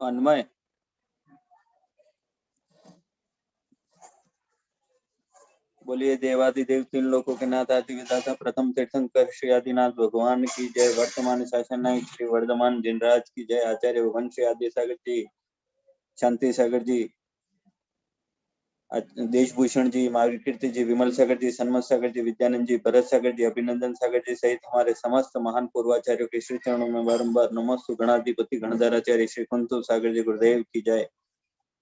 अन्वय बोलिए देवादिदेव तीन लोकों के नाथ आदि विधाता प्रथम तीर्थंकर श्री आदिनाथ भगवान की जय। वर्तमान शासन नायक श्री वर्धमान जिनराज की जय। आचार्य भगवान श्री आदि सागर जी, शांति सागर जी, देशभूषण जी, मार्गकीर्ति जी, विमल सागर जी, सन्मत सागर जी, विद्यानंद जी, भरत सागर जी, अभिनंदन सागर जी सहित हमारे समस्त महान पूर्वाचार्यों के श्री चरणों में बारंबार नमस्सु। गणाधिपति गणधाराचार्य श्री कुंतु सागर जी गुरुदेव की जय।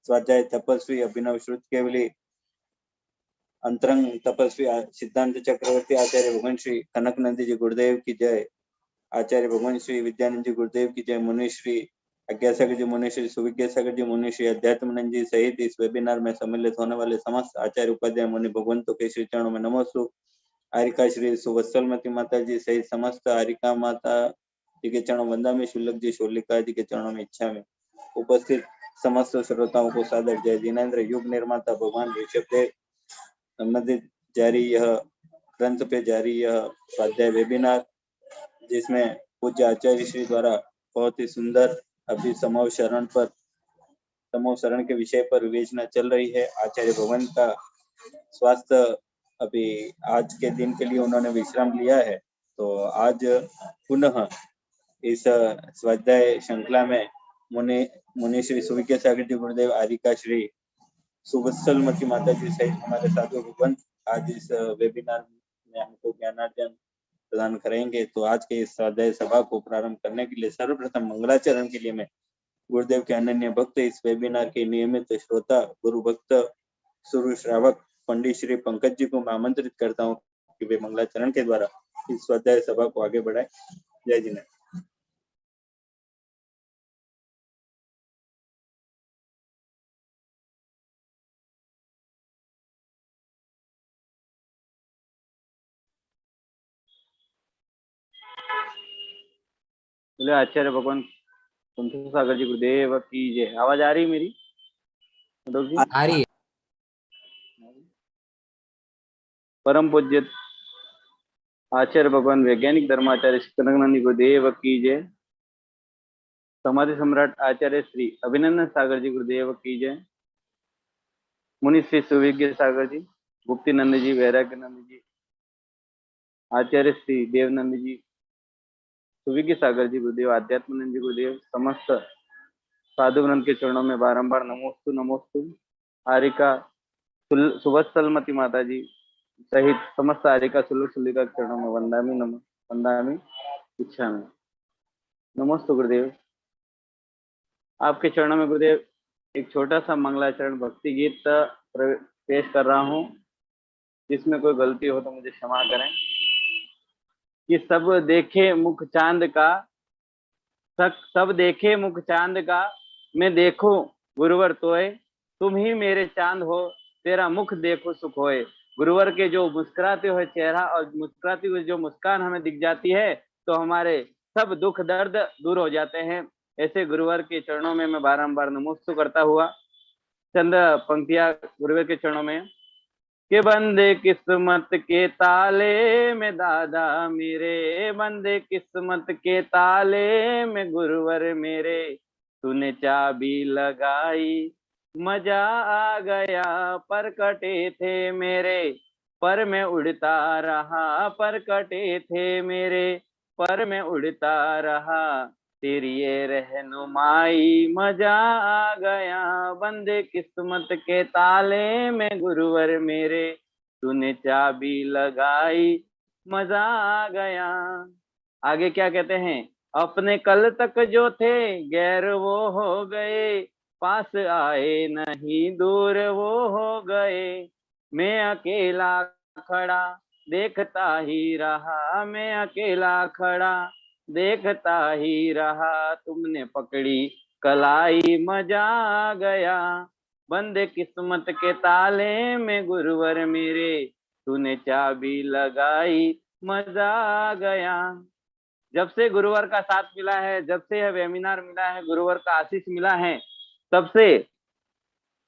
स्वाध्याय तपस्वी अभिनव श्रुत केवली अंतरंग तपस्वी सिद्धांत चक्रवर्ती आचार्य भगवान श्री कनकनंदी जी गुरुदेव की जय। आचार्य भगवान श्री विद्यानंद जी गुरुदेव की जय। मुनि श्री अज्ञा सागर जी, मुनि श्री सुविज्ञा सागर जी, मुनि श्री अध्यात्मानंद जी सहित इस वेबिनार में सम्मिलित होने वाले समस्त आचार्य उपाध्याय मुनि भगवंतों के श्री चरणों में नमस्सु। आरिका श्री सुवत्सलमती माता जी सहित समस्त आरिका माता जी के चरणों वंदामि। शुल्लक जी शोलिका जी के चरणों में इच्छा में उपस्थित समस्त श्रोताओं को सादर जय। जिनेन्द्र युग निर्माता भगवान ऋषभदेव संबंधित जारी यह ग्रंथ पे जारी यह स्वाध्याय वेबिनार, जिसमें पूज्य आचार्य श्री द्वारा बहुत ही सुंदर अभी समूह शरण के विषय पर विवेचना चल रही है। आचार्य भगवान का स्वास्थ्य अभी आज के दिन के लिए उन्होंने विश्राम लिया है, तो आज पुनः इस स्वाध्याय श्रृंखला में मुनि श्री सुविज्ञा सागर जी गुरुदेव, आरिका श्री सुवत्सलमती माता जी सहित हमारे साधु भगवंत आज इस वेबिनार में हमको ज्ञानार्जन प्रदान करेंगे। तो आज के इस स्वाध्याय सभा को प्रारंभ करने के लिए सर्वप्रथम मंगलाचरण के लिए मैं गुरुदेव के अनन्य भक्त, इस वेबिनार के नियमित श्रोता, गुरु भक्त, सुरु श्रावक पंडित श्री पंकज जी को मैं आमंत्रित करता हूँ कि वे मंगलाचरण के द्वारा इस स्वाध्याय सभा को आगे बढ़ाए। जय जिनेन्द्र। बोले आचार्य भगवान कुंतु सागर जी गुरुदेव की जय। आवाज आ रही है मेरी? आ रही है। परम पूज्य आचार्य भगवान वैज्ञानिक धर्माचार्य कनकनंदी गुरुदेव की जय। समाधि सम्राट आचार्य श्री अभिनंदन सागर जी गुरुदेव की जय। मुनि श्री सुविज्ञ सागर जी, गुप्ती नंद जी, वैराग्य नंद जी, आचार्य श्री देवनंद जी, सुविज्ञ सागर जी गुरुदेव, आध्यात्मानंद जी गुरुदेव, समस्त साधु ग्रंथ के चरणों में बारंबार नमोस्तु नमोस्तु। आरिका सुवत्सलमती माता जी सहित समस्त आरिका सुल्लिका के चरणों में वंदामि इच्छा में नमोस्तु गुरुदेव। आपके चरणों में गुरुदेव एक छोटा सा मंगलाचरण भक्ति गीत पेश कर रहा हूँ, जिसमें कोई गलती हो तो मुझे क्षमा करें। कि सब देखे मुख चांद का, सब देखे मुख चांद का, मैं देखूं गुरुवर तोय, तुम ही मेरे चांद हो, तेरा मुख देखो सुख होए। गुरुवर के जो मुस्कुराते हुए चेहरा और मुस्कुराती हुई जो मुस्कान हमें दिख जाती है, तो हमारे सब दुख दर्द दूर हो जाते हैं। ऐसे गुरुवर के चरणों में मैं बारंबार नमोस्तु करता हुआ चंद पंक्तियां गुरुवर के चरणों में। के बंदे किस्मत के ताले में दादा मेरे, बंदे किस्मत के ताले में गुरुवर मेरे, तूने चाबी लगाई मजा आ गया, पर कटे थे मेरे, पर मैं उड़ता रहा, पर कटे थे मेरे, पर मैं उड़ता रहा, तेरी ये रहनुमाई मजा आ गया। बंदे किस्मत के ताले में गुरुवर मेरे, तूने चाबी लगाई मजा आ गया। आगे क्या कहते हैं? अपने कल तक जो थे गैर वो हो गए, पास आए नहीं दूर वो हो गए। मैं अकेला खड़ा देखता ही रहा, मैं अकेला खड़ा देखता ही रहा, तुमने पकड़ी कलाई मजा आ गया। बंदे किस्मत के ताले में गुरुवर मेरे, तूने चाबी लगाई मजा आ गया। जब से गुरुवर का साथ मिला है, जब से यह वेबिनार मिला है, गुरुवर का आशीष मिला है, तब से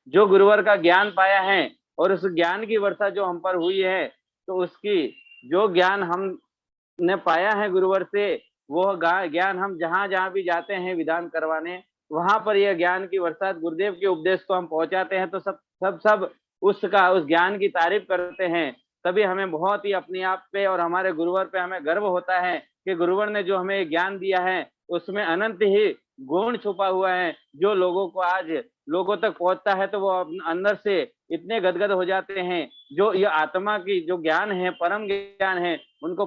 जो गुरुवर का ज्ञान पाया है और उस ज्ञान की वर्षा जो हम पर हुई है, तो उसकी जो ज्ञान हमने पाया है गुरुवर से, वो ज्ञान हम जहां जहां भी जाते हैं विधान करवाने, वहां पर यह ज्ञान की बरसात गुरुदेव के उपदेश को हम पहुंचाते हैं, तो सब उस ज्ञान की तारीफ करते हैं। तभी हमें बहुत ही अपने आप पे और हमारे गुरुवर पे हमें गर्व होता है कि गुरुवर ने जो हमें ज्ञान दिया है उसमें अनंत ही गुण छुपा हुआ है, जो लोगों को आज लोगों तक पहुंचता है तो वो अंदर से इतने गदगद हो जाते हैं। जो ये आत्मा की जो ज्ञान है, परम ज्ञान है, उनको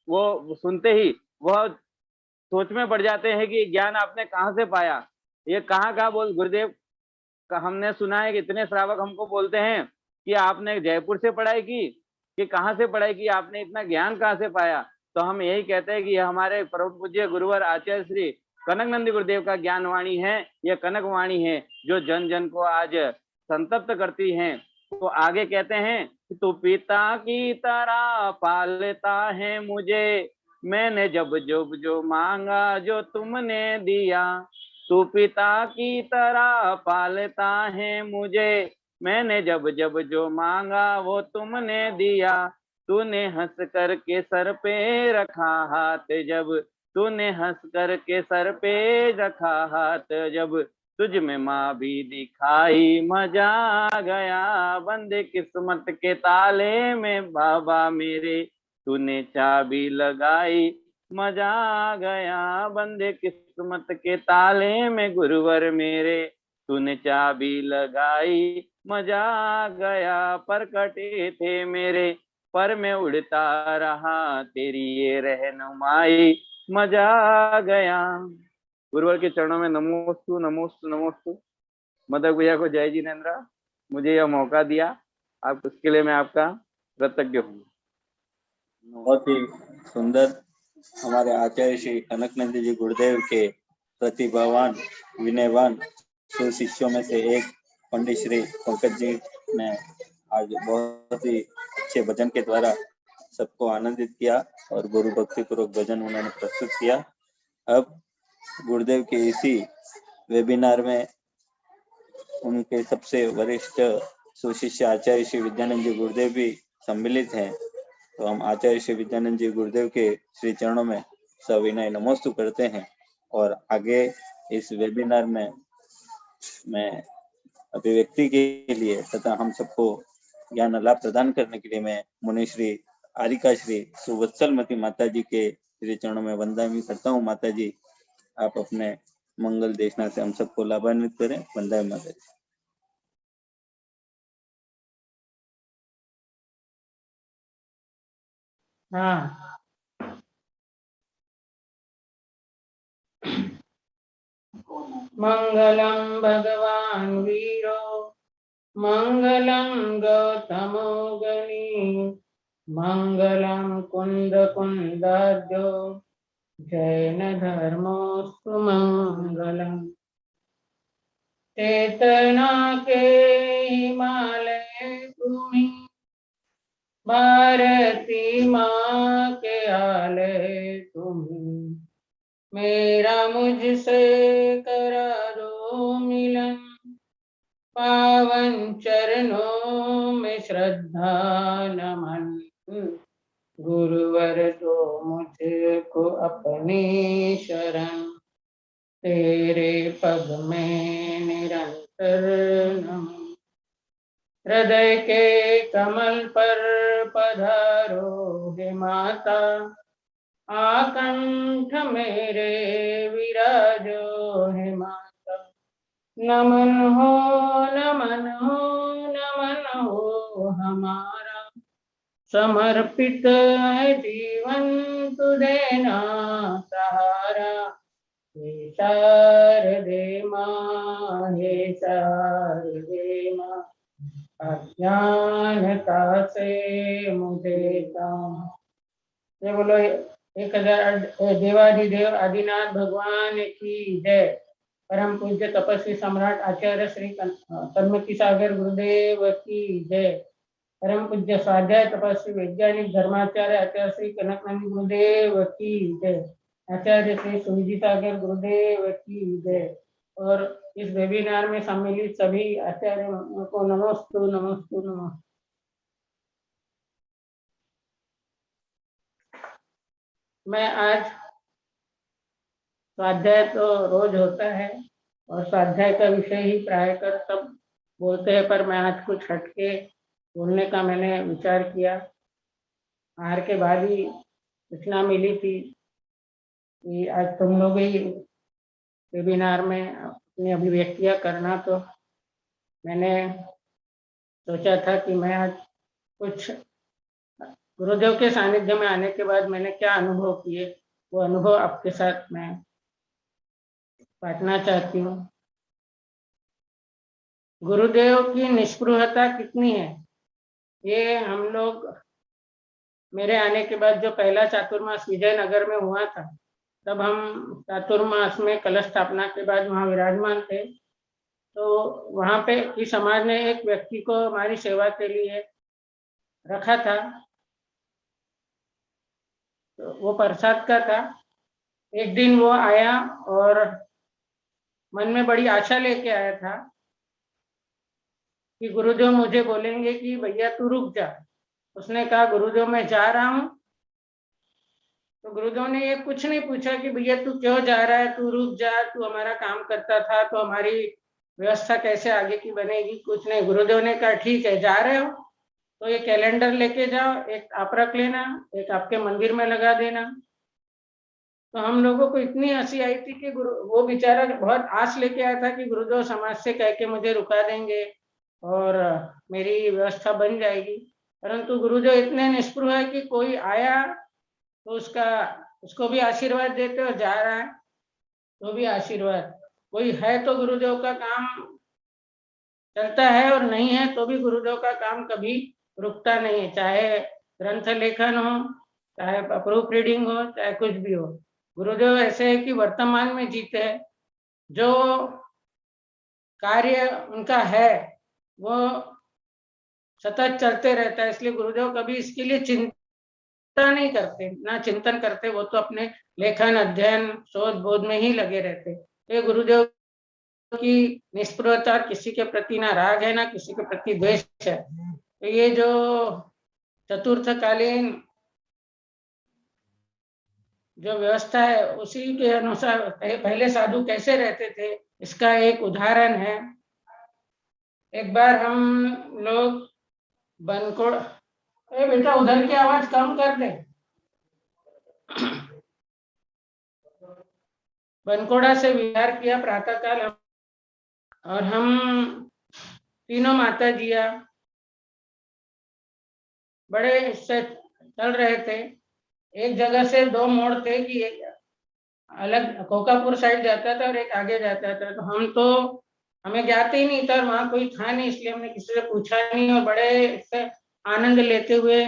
वो सुनते ही वह सोच में पड़ जाते हैं कि ज्ञान आपने कहाँ से पाया, ये कहाँ कहाँ बोल गुरुदेव का। हमने सुना है कि इतने श्रावक हमको बोलते हैं कि आपने जयपुर से पढ़ाई की, कि कहाँ से पढ़ाई की, आपने इतना ज्ञान कहाँ से पाया। तो हम यही कहते हैं कि यह हमारे परम पूज्य गुरुवर आचार्य श्री कनक नंदी गुरुदेव का ज्ञान वाणी है, यह कनक वाणी है जो जन जन को आज संतप्त करती है। तो आगे कहते हैं कि तू पिता की तरह पालता है मुझे, मैंने जब जब जो मांगा जो तुमने दिया। तू पिता की तरह पालता है मुझे, मैंने जब जब जो मांगा वो तुमने दिया। तूने हंस कर के सर पे रखा हाथ जब, तूने हंस कर के सर पे रखा हाथ जब, तुझ में माँ भी दिखाई मजा आ गया। बंदे किस्मत के ताले में बाबा मेरे, तूने चाबी लगाई मजा आ गया। बंदे किस्मत के ताले में गुरुवर मेरे, तूने चाबी लगाई मजा आ गया। पर कटे थे मेरे पर मैं उड़ता रहा, तेरी ये रहनुमाई मजा आ गया। गुरुवर के चरणों में नमोस्तु नमोस्तु नमोस्तु। मदक भैया को जय जिनेन्द्र, मुझे यह मौका दिया, आप उसके लिए मैं आपका कृतज्ञ हूँ। बहुत ही सुंदर हमारे आचार्य श्री कनक नंदी जी गुरुदेव के प्रतिभावान विनयवान शिष्यों में से एक पंडित श्री पंकज जी ने आज बहुत ही अच्छे भजन के द्वारा सबको आनंदित किया और गुरु भक्ति पूर्वक भजन उन्होंने प्रस्तुत किया। अब गुरुदेव के इसी वेबिनार में उनके सबसे वरिष्ठ सुशिष्य आचार्य श्री विद्यानंद जी गुरुदेव भी सम्मिलित हैं। तो हम आचार्य श्री विद्यानंद जी गुरुदेव के श्री चरणों में सविनय नमोस्तु करते हैं। और आगे इस वेबिनार में मैं अभिव्यक्ति के लिए तथा हम सबको ज्ञान लाभ प्रदान करने के लिए मैं मुनि श्री आरिका श्री सुवत्सलमती माता जी के श्री चरणों में वंदना करता हूँ। माता जी, आप अपने मंगल देशना से हम सबको लाभान्वित करें। वंदे माता जी। हाँ, मंगलम भगवान वीरो, मंगलम गौतमो गणी, मंगलम कुंद कुंदाद्यो, जैन धर्मोस्तु मंगलम। चेतना के हिमालय भूमि, भारती माँ के आलय तुम्हें, मेरा मुझसे करा दो मिलन, पावन चरणों में श्रद्धा नमन। गुरुवर दो मुझको अपनी शरण, तेरे पग में निरंतर नमन। हृदय के कमल पर पधारो हे माता, आकंठ मेरे विराजो हे माता। नमन हो नमन हो नमन हो हमारा, समर्पित है जीवन तुझे ना सहारा। हे शारदे माँ, हे शारदे माँ, अज्ञानता से मुझे ताम। ये बोलो 1000 देवाधिदेव आदिनाथ भगवान की जय। परम पूज्य तपस्वी सम्राट आचार्य श्री सन्मति सागर गुरुदेव की जय। परम पूज्य स्वाध्याय तपस्वी वैज्ञानिक धर्माचार्य आचार्य श्री कनकनंदी गुरुदेव की जय। आचार्य श्री सुविधि सागर गुरुदेव की जय। और इस वेबिनार में सम्मिलित सभी आचार्यों को नमोस्तु नमोस्तु नमोस्तु। मैं आज स्वाध्याय तो रोज होता है और स्वाध्याय का विषय ही प्राय कर सब बोलते हैं, पर मैं आज कुछ हटके बोलने का मैंने विचार किया। आहार के बाद ही सूचना मिली थी कि आज तुम लोग ही वेबिनार में अपनी अभिव्यक्तियां करना, तो मैंने सोचा था कि मैं आज कुछ गुरुदेव के सानिध्य में आने के बाद मैंने क्या अनुभव किए वो अनुभव आपके साथ मैं बांटना चाहती हूँ। गुरुदेव की निष्पृहता कितनी है, ये हम लोग मेरे आने के बाद जो पहला चातुर्मास विजयनगर में हुआ था, तब हम चातुर्मास में कलश स्थापना के बाद वहाँ विराजमान थे। तो वहाँ पे कि समाज ने एक व्यक्ति को हमारी सेवा के लिए रखा था, तो वो प्रसाद का था। एक दिन वो आया और मन में बड़ी आशा लेके आया था कि गुरुदेव मुझे बोलेंगे कि भैया तू रुक जा। उसने कहा गुरुदेव मैं जा रहा हूँ। तो गुरुदेव ने ये कुछ नहीं पूछा कि भैया तू क्यों जा रहा है, तू रुक जा, तू हमारा काम करता था तो हमारी व्यवस्था कैसे आगे की बनेगी, कुछ नहीं। गुरुदेव ने कहा ठीक है जा रहे हो तो ये कैलेंडर लेके जाओ, एक आप रख लेना, एक आपके मंदिर में लगा देना। तो हम लोगों को इतनी हंसी आई थी कि वो बेचारा बहुत आस लेके आया था कि गुरुदेव समाज से कह के मुझे रुका देंगे और मेरी व्यवस्था बन जाएगी। परंतु गुरुदेव इतने निष्पृह है कि कोई आया तो उसको भी आशीर्वाद देते और जा रहा है तो भी आशीर्वाद। कोई है तो गुरुदेव का काम चलता है और नहीं है तो भी गुरुदेव का काम कभी रुकता नहीं है, चाहे ग्रंथ लेखन हो, चाहे प्रूफ रीडिंग हो, चाहे कुछ भी हो। गुरुदेव ऐसे है कि वर्तमान में जीते हैं, जो कार्य उनका है वो सतत चलते रहता है। इसलिए गुरुदेव कभी इसके लिए चिंता नहीं करते, ना चिंतन करते, वो तो अपने लेखन अध्ययन शोध बोध में ही लगे रहते। ये गुरुदेव की निष्पृहता, किसी के प्रति ना राग है ना किसी के प्रति द्वेष है। तो ये जो चतुर्थकालीन जो व्यवस्था है उसी के अनुसार पहले साधु कैसे रहते थे इसका एक उदाहरण है। एक बार हम लोग बनकोड़, बेटा उधर की आवाज कम कर दे। बनकोड़ा से विहार किया प्रातःकाल और हम तीनों माता जिया बड़े इससे चल रहे थे। एक जगह से दो मोड़ थे कि एक अलग कोकापुर साइड जाता था और एक आगे जाता था। तो हमें ज्ञात ही नहीं था, वहाँ कोई था नहीं, इसलिए हमने किसी से पूछा नहीं और बड़े इससे आनंद लेते हुए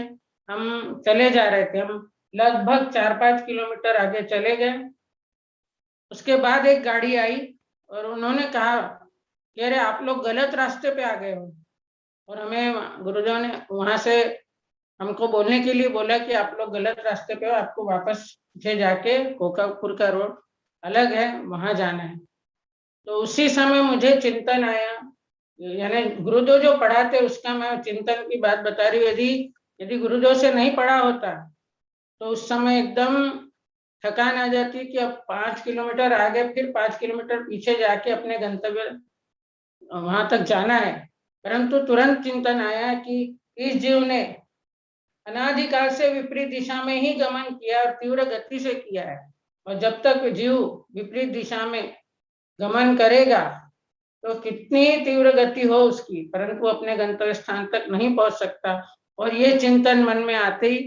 हम चले जा रहे थे। हम लगभग 4-5 किलोमीटर आगे चले गए। उसके बाद एक गाड़ी आई और उन्होंने कहा कि अरे आप लोग गलत रास्ते पे आ गए हो। और हमें गुरुदेव ने वहां से हमको बोलने के लिए बोला कि आप लोग गलत रास्ते पे हो, आपको वापस पीछे जाके कोकापुर का रोड अलग है वहां जाना है। तो उसी समय मुझे चिंतन आया, यानी गुरुदेव जो पढ़ाते उसका मैं चिंतन की बात बता रही हूँ। यदि गुरुदेव से नहीं पढ़ा होता तो उस समय एकदम थकान आ जाती कि अब 5 किलोमीटर आगे फिर 5 किलोमीटर पीछे जाके अपने गंतव्य वहां तक जाना है। परंतु तुरंत चिंतन आया कि इस जीव ने अनादिकाल से विपरीत दिशा में ही गमन किया और तीव्र गति से किया है, और जब तक जीव विपरीत दिशा में गमन करेगा तो कितनी तीव्र गति हो उसकी, परंतु अपने गंतव्य स्थान तक नहीं पहुंच सकता। और ये चिंतन मन में आते ही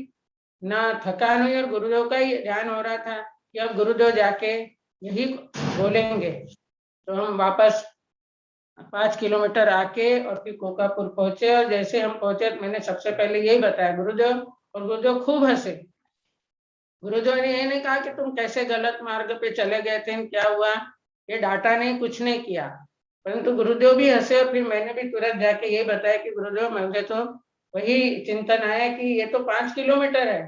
ना थकान हुई और गुरुदेव का ही ध्यान हो रहा था कि अब गुरुदेव जाके यही बोलेंगे। तो हम वापस 5 किलोमीटर आके और फिर कोकापुर पहुंचे। और जैसे हम पहुंचे मैंने सबसे पहले यही बताया गुरुदेव, और गुरुदेव खूब हंसे। गुरुदेव ने ये नहीं कहा कि तुम कैसे गलत मार्ग पे चले गए थे, क्या हुआ, ये डांटा नहीं, कुछ नहीं किया, परंतु गुरुदेव भी हंसे। और फिर मैंने भी तुरंत जाके ये बताया कि गुरुदेव मुझे तो वही चिंतन आया कि ये तो 5 किलोमीटर है,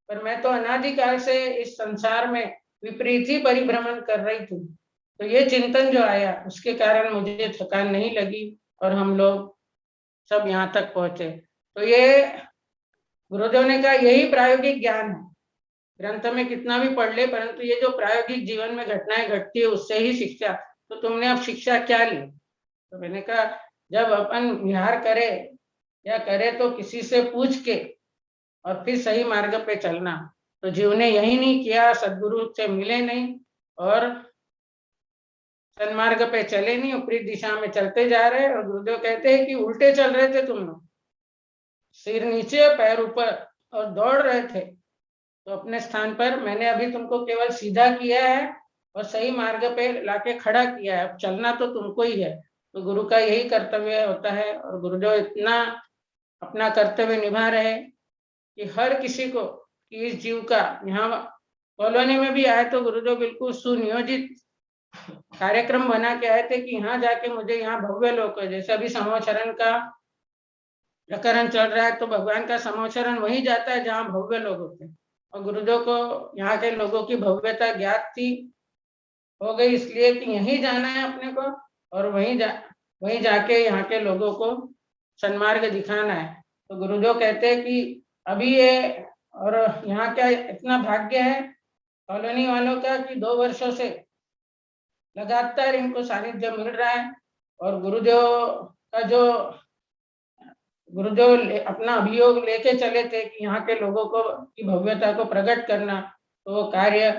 पर मैं तो अनादिकाल से इस संसार में विपरीत ही परिभ्रमण कर रही थी। तो ये चिंतन जो आया उसके कारण मुझे थकान नहीं लगी और हम लोग सब यहाँ तक पहुंचे। तो ये गुरुदेव ने कहा यही प्रायोगिक ज्ञान है। ग्रंथ में कितना भी पढ़ ले, परंतु ये जो प्रायोगिक जीवन में घटनाएं घटती है उससे ही शिक्षा। तो तुमने अब शिक्षा क्या ली? तो मैंने कहा जब अपन विहार करे या करे तो किसी से पूछ के और फिर सही मार्ग पे चलना। तो जीव ने यही नहीं किया, सदगुरु से मिले नहीं और सन्मार्ग पे चले नहीं, ऊपरी दिशा में चलते जा रहे। और गुरुदेव कहते हैं कि उल्टे चल रहे थे तुम लोग, सिर नीचे पैर ऊपर और दौड़ रहे थे। तो अपने स्थान पर मैंने अभी तुमको केवल सीधा किया है और सही मार्ग पे लाके खड़ा किया है, अब चलना तो तुमको ही है। तो गुरु का यही कर्तव्य होता है। और गुरुदेव इतना अपना कर्तव्य निभा रहे कि हर किसी को, कि इस जीव का, यहाँ कॉलोनी में भी आए तो गुरुदेव बिल्कुल सुनियोजित कार्यक्रम बना के आए थे कि यहाँ जाके मुझे यहाँ भव्य लोक है। जैसे अभी समोचरण का प्रकरण चल रहा है तो भगवान का समोचरण वही जाता है जहाँ भव्य लोग होते हैं। और गुरुदेव को यहाँ के लोगों की भव्यता ज्ञात थी, हो गई, इसलिए कि यहीं जाना है अपने को और वहीं जाके यहाँ के लोगों को सन्मार्ग दिखाना है। तो गुरुदेव कहते हैं कि अभी ये, और यहाँ क्या इतना भाग्य है कॉलोनी वालों का कि 2 वर्षों से लगातार इनको सानिध्य मिल रहा है। और गुरुदेव का जो गुरुदेव अपना अभियोग लेके चले थे कि यहाँ के लोगों को की भव्यता को प्रकट करना, तो वो कार्य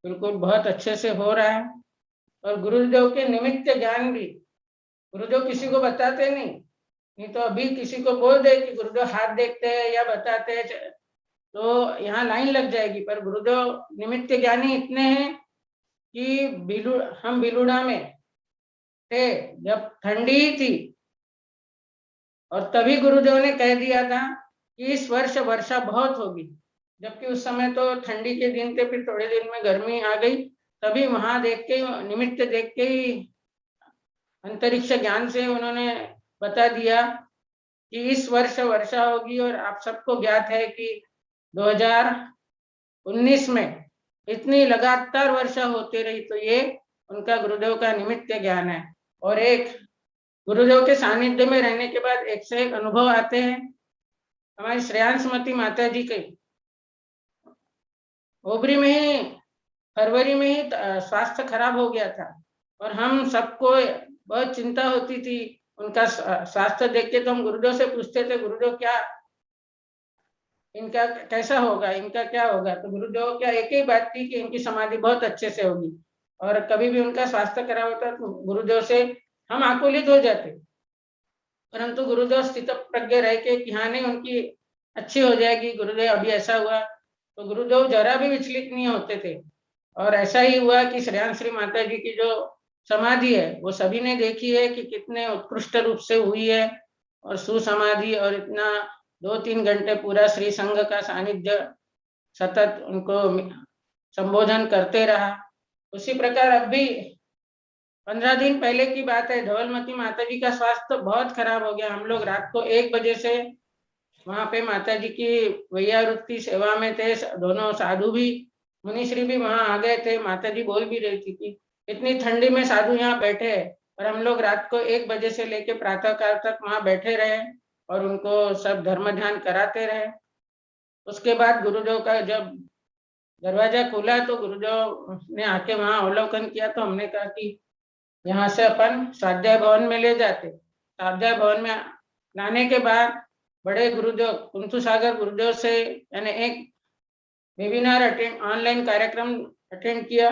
बिल्कुल बहुत अच्छे से हो रहा है। और गुरुदेव के निमित्त ज्ञान भी गुरुदेव किसी को बताते नहीं तो अभी किसी को बोल दे कि गुरुदेव हाथ देखते हैं या बताते हैं तो यहाँ लाइन लग जाएगी। पर गुरुदेव निमित्त ज्ञानी इतने हैं कि हम बिलुड़ा में थे जब ठंडी थी और तभी गुरुदेव ने कह दिया था कि इस वर्ष वर्षा बहुत होगी, जबकि उस समय तो ठंडी के दिन थे, फिर थोड़े दिन में गर्मी आ गई। तभी वहां देख के निमित्त देख के ही अंतरिक्ष ज्ञान से उन्होंने बता दिया कि इस वर्ष वर्षा होगी। और आप सबको ज्ञात है कि 2019 में इतनी लगातार वर्षा होती रही, तो ये उनका गुरुदेव का निमित्त ज्ञान है। और एक गुरुदेव के सानिध्य में रहने के बाद एक से एक अनुभव आते हैं। हमारी श्रेयांशमती माता जी के ओबरी में ही फरवरी में ही स्वास्थ्य खराब हो गया था और हम सबको बहुत चिंता होती थी उनका स्वास्थ्य देख के। तो हम गुरुदेव से पूछते थे, गुरुदेव क्या इनका कैसा होगा, इनका क्या होगा? तो गुरुदेव क्या एक ही बात थी कि इनकी समाधि बहुत अच्छे से होगी। और कभी भी उनका स्वास्थ्य खराब होता तो गुरुदेव से हम आकुलित हो जाते, परंतु गुरुदेव स्थित प्रज्ञ रह के कि हाँ नहीं उनकी अच्छी हो जाएगी, गुरुदेव अभी ऐसा हुआ। तो गुरुदेव जरा भी विचलित नहीं होते थे। और ऐसा ही हुआ कि श्रेयांश्री माता जी की जो समाधि है वो सभी ने देखी है कि कितने उत्कृष्ट रूप से हुई है और सुसमाधि, और इतना 2-3 घंटे पूरा श्री संघ का सानिध्य सतत उनको संबोधन करते रहा। उसी प्रकार अब भी 15 दिन पहले की बात है, धवलमती माता जी का स्वास्थ्य बहुत खराब हो गया। हम लोग रात को 1 बजे से वहां पे माता जी की वैयावृत्ति सेवा में थे, दोनों साधु भी मुनिश्री भी वहां आ गए थे। माता जी बोल भी रही थी कि इतनी ठंडी में साधु यहाँ बैठे हैं, और हम लोग रात को 1 बजे से लेके प्रातः काल तक वहां बैठे रहे और उनको सब धर्म ध्यान कराते रहे। उसके बाद गुरुदेव का जब दरवाजा खुला तो गुरुदेव ने आके वहां अवलोकन किया। तो हमने कहा कि यहाँ से अपन स्वाध्याय भवन में ले जाते। स्वाध्याय भवन में लाने के बाद बड़े गुरुदेव कुंथु सागर गुरुदेव से यानी एक वेबिनार ऑनलाइन कार्यक्रम अटेंड किया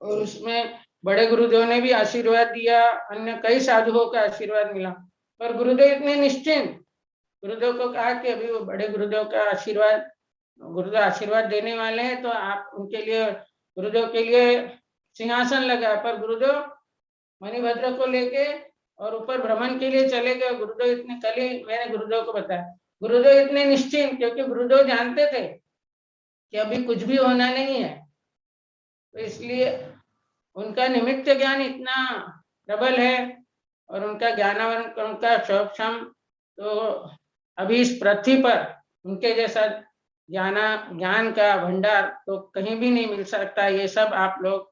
और उसमें बड़े गुरुदेव ने भी आशीर्वाद दिया, अन्य कई साधुओं का आशीर्वाद मिला। पर गुरुदेव इतने निश्चिंत, गुरुदेव को कहा कि अभी वो बड़े गुरुदेव का आशीर्वाद, गुरुदेव आशीर्वाद देने वाले हैं तो आप उनके लिए गुरुदेव के लिए सिंहासन लगा। पर गुरुदेव मणिभद्र को लेके और ऊपर भ्रमण के लिए चले गए। गुरुदेव इतने, कल ही मैंने गुरुदेव को बताया, गुरुदेव इतने निश्चिंत, क्योंकि गुरुदेव जानते थे कि अभी कुछ भी होना नहीं है। तो इसलिए उनका निमित्त ज्ञान इतना प्रबल है और उनका ज्ञानावन, उनका क्षम, तो अभी इस पृथ्वी पर उनके जैसा ज्ञान का भंडार तो कहीं भी नहीं मिल सकता। ये सब आप लोग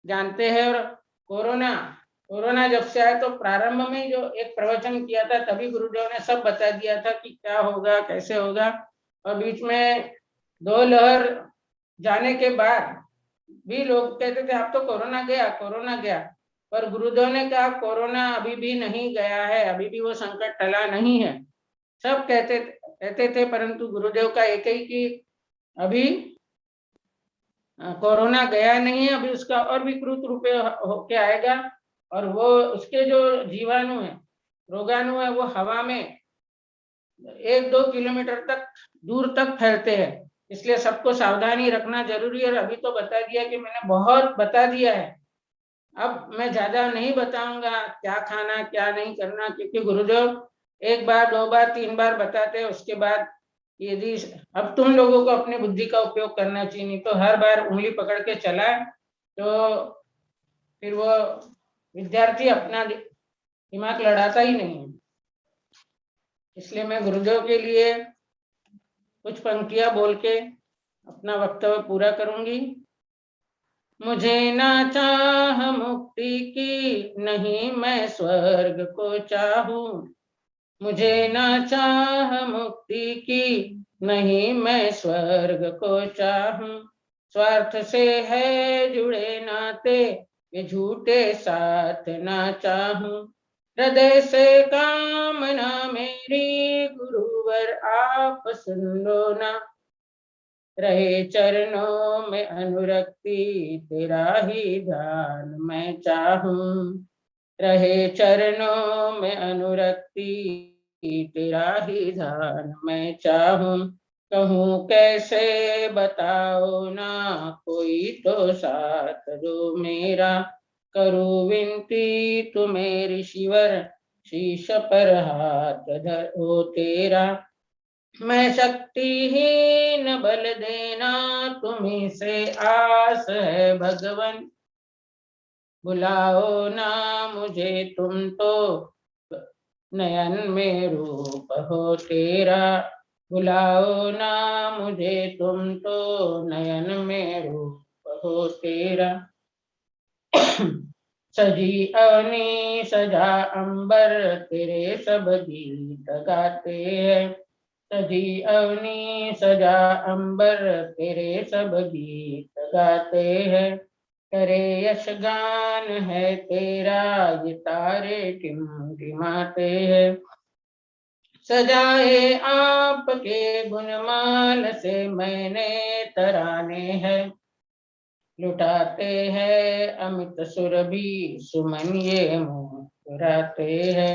जानते हैं। और कोरोना जब से आया तो प्रारंभ में जो एक प्रवचन किया था तभी गुरुदेव ने सब बता दिया था कि क्या होगा, कैसे होगा। और बीच में 2 लहर जाने के बाद भी लोग कहते थे अब तो कोरोना गया, पर गुरुदेव ने कहा कोरोना अभी भी नहीं गया है, अभी भी वो संकट टला नहीं है। सब कहते थे, परंतु गुरुदेव का एक ही कि अभी कोरोना गया नहीं है, अभी उसका और विकृत रूप होके आएगा, और वो उसके जो जीवाणु है, रोगाणु है, वो हवा में 1-2 किलोमीटर तक दूर तक फैलते हैं। इसलिए सबको सावधानी रखना जरूरी है। अभी तो बता दिया कि मैंने बहुत बता दिया है, अब मैं ज्यादा नहीं बताऊंगा क्या खाना क्या नहीं करना, क्योंकि गुरुदेव 1 बार 2 बार 3 बार बताते हैं। उसके बाद यदि अब तुम लोगों को अपनी बुद्धि का उपयोग करना चाहिए, नहीं तो हर बार उंगली पकड़ के चला तो फिर वो विद्यार्थी अपना दिमाग लड़ाता ही नहीं है। इसलिए मैं गुरुदेव के लिए कुछ पंक्तियां बोल के अपना वक्तव्य पूरा करूंगी। मुझे ना चाह मुक्ति की, नहीं मैं स्वर्ग को चाहूं। मुझे ना चाह मुक्ति की, नहीं मैं स्वर्ग को चाहूं। स्वार्थ से है जुड़े नाते, ये झूठे साथ ना चाहूं। हृदय से कामना मेरी, गुरुवर आप सुन लो ना। रहे चरणों में अनुरक्ति, तेरा ही ध्यान मैं चाहूं। रहे चरणों में अनुरक्ति, तेरा ही ध्यान मैं चाहूं। कहूँ कैसे बताओ ना, कोई तो साथ दो मेरा। करूँ विनती तुम्हें ऋषिवर, शीश पर हाथ धरो तेरा। मैं शक्तिहीन बल देना, तुम्हीं से आस है भगवन। बुलाओ ना मुझे तुम तो, नयन में रूप हो तेरा। बुलाओ ना मुझे तुम तो, नयन में रूप हो तेरा। सजी अवनी सजा अंबर, तेरे सब गीत गाते हैं। सजी अवनी सजा अंबर, तेरे सब गीत गाते हैं। करे यश गान है तेरा, ये तारे टिमटिमाते हैं। सजाए आपके गुणमान से मैंने तराने हैं। लुटाते हैं अमित सुरभि सुमन ये मुस्कुराते हैं।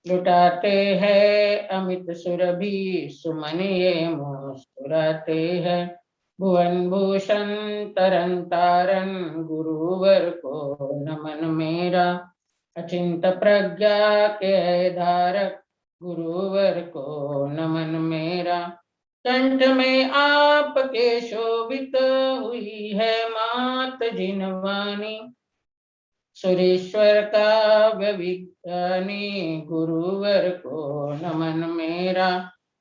लुटाते हैं अमित सुरभि सुमन ये मुस्कुराते हैं। भुवन भूषण तरन तारन, गुरुवर को नमन मेरा। अचिंत प्रज्ञा के धारक, गुरुवर को नमन मेरा। कंठ में आपके शोभित हुई है मात जिनवानी। सुरेश्वर काव्य विज्ञानी, गुरुवर को नमन मेरा।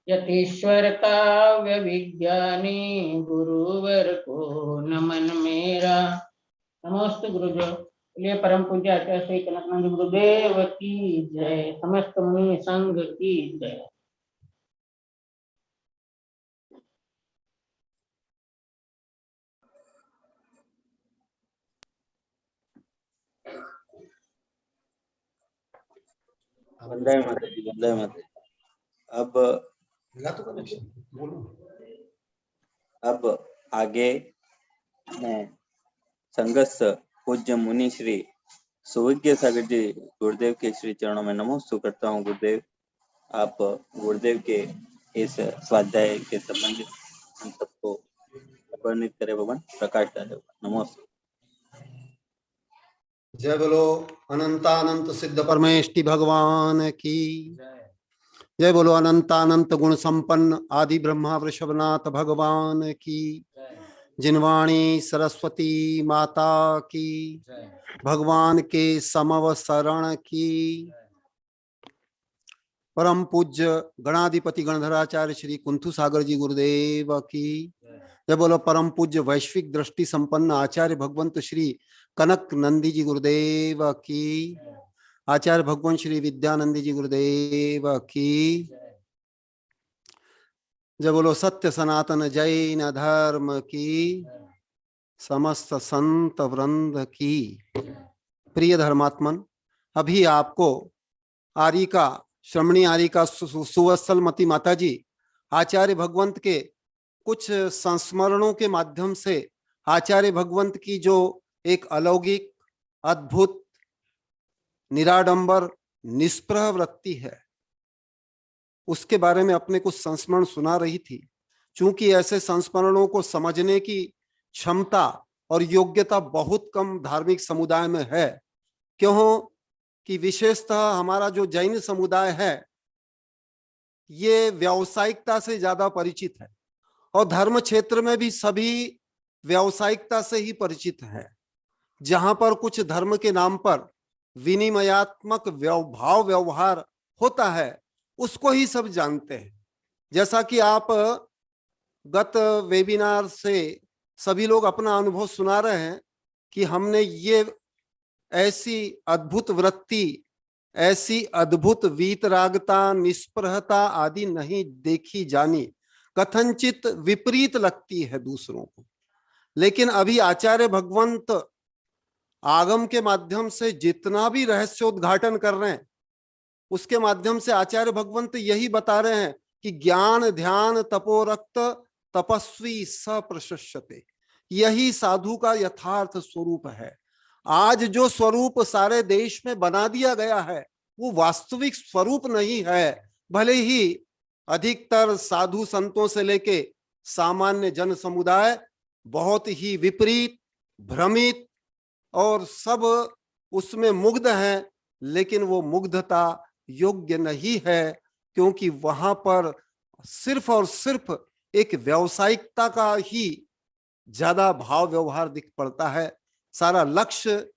यतीश्वर काव्य विज्ञानी, गुरुवर को नमन मेरा। नमोस्तु गुरुदेव। लिए परम पूज्य आचार्य श्री कनकानंद गुरुदेव की जय। समस्त मुनि संघ की जय। वंदे मातरम, वंदे मातरम। अब आगे मैं संघस्थ पूज्य मुनि श्री सुविज्ञ सागर जी गुरुदेव के श्री चरणों में नमोस्तु करता हूँ। गुरुदेव, आप गुरुदेव के इस स्वाध्याय के संबंधित हम सबको वर्णित करे भगवान, प्रकाश डाले। नमोस्तु। जय बोलो अनंतानंत सिद्ध परमेष्टि भगवान की जय। बोलो अनंतानंत गुण संपन्न आदि ब्रह्मा वृषभनाथ भगवान की। जिनवाणी सरस्वती माता की। भगवान के समवसरण की। परम पूज्य गणाधिपति गणधराचार्य श्री कुंथु सागर जी गुरुदेव की जय। बोलो परम पूज्य वैश्विक दृष्टि संपन्न आचार्य भगवंत श्री कनक नंदी जी गुरुदेव की। आचार्य भगवान श्री विद्यानंदी जी गुरुदेव की। जय बोलो सत्य सनातन जैन धर्म की, समस्त संत वृंद की। प्रिय धर्मात्मन, अभी आपको आरिका, श्रमणी आरिका सुवत्सलमती माता जी आचार्य भगवंत के कुछ संस्मरणों के माध्यम से आचार्य भगवंत की जो एक अलौकिक, अद्भुत, निराडंबर, निष्प्रह वृत्ति है, उसके बारे में अपने कुछ संस्मरण सुना रही थी। चूंकि ऐसे संस्मरणों को समझने की क्षमता और योग्यता बहुत कम धार्मिक समुदाय में है, क्यों कि विशेषतः हमारा जो जैन समुदाय है ये व्यावसायिकता से ज्यादा परिचित है और धर्म क्षेत्र में भी सभी व्यावसायिकता से ही परिचित है। जहां पर कुछ धर्म के नाम पर विनिमयात्मक भाव व्यवहार होता है उसको ही सब जानते हैं। जैसा कि आप गत वेबिनार से सभी लोग अपना अनुभव सुना रहे हैं कि हमने ये ऐसी अद्भुत वृत्ति, ऐसी अद्भुत वीतरागता, निष्प्रहता आदि नहीं देखी जानी, कथनचित विपरीत लगती है दूसरों को। लेकिन अभी आचार्य भगवंत आगम के माध्यम से जितना भी रहस्योद्घाटन कर रहे हैं उसके माध्यम से आचार्य भगवंत यही बता रहे हैं कि ज्ञान ध्यान तपोरक्त तपस्वी सप्रशस्यते, यही साधु का यथार्थ स्वरूप है। आज जो स्वरूप सारे देश में बना दिया गया है वो वास्तविक स्वरूप नहीं है। भले ही अधिकतर साधु संतों से लेके सामान्य जन समुदाय बहुत ही विपरीत, भ्रमित और सब उसमें मुग्ध हैं, लेकिन वो मुग्धता योग्य नहीं है, क्योंकि वहां पर सिर्फ और सिर्फ एक व्यावसायिकता का ही ज्यादा भाव व्यवहार दिख पड़ता है। सारा लक्ष्य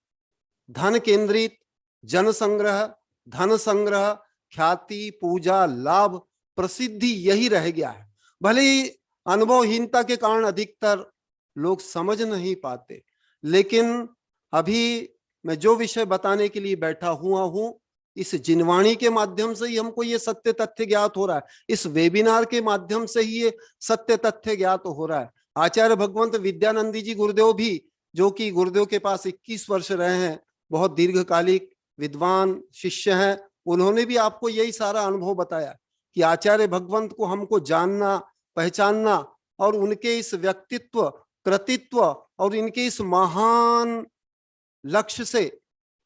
धन केंद्रित, जन संग्रह, धन संग्रह, ख्याति, पूजा, लाभ, प्रसिद्धि यही रह गया है। भले ही अनुभवहीनता के कारण अधिकतर लोग समझ नहीं पाते, लेकिन अभी मैं जो विषय बताने के लिए बैठा हुआ हूं, इस जिनवाणी के माध्यम से ही हमको ये सत्य तथ्य ज्ञात हो रहा है, इस वेबिनार के माध्यम से ही ये सत्य तथ्य ज्ञात हो रहा है। आचार्य भगवंत विद्यानंदी जी गुरुदेव भी, जो कि गुरुदेव के पास 21 वर्ष रहे हैं, बहुत दीर्घकालिक विद्वान शिष्य हैं, उन्होंने भी आपको यही सारा अनुभव बताया कि आचार्य भगवंत को हमको जानना, पहचानना और उनके इस व्यक्तित्व, कृतित्व और इनके इस महान लक्ष्य से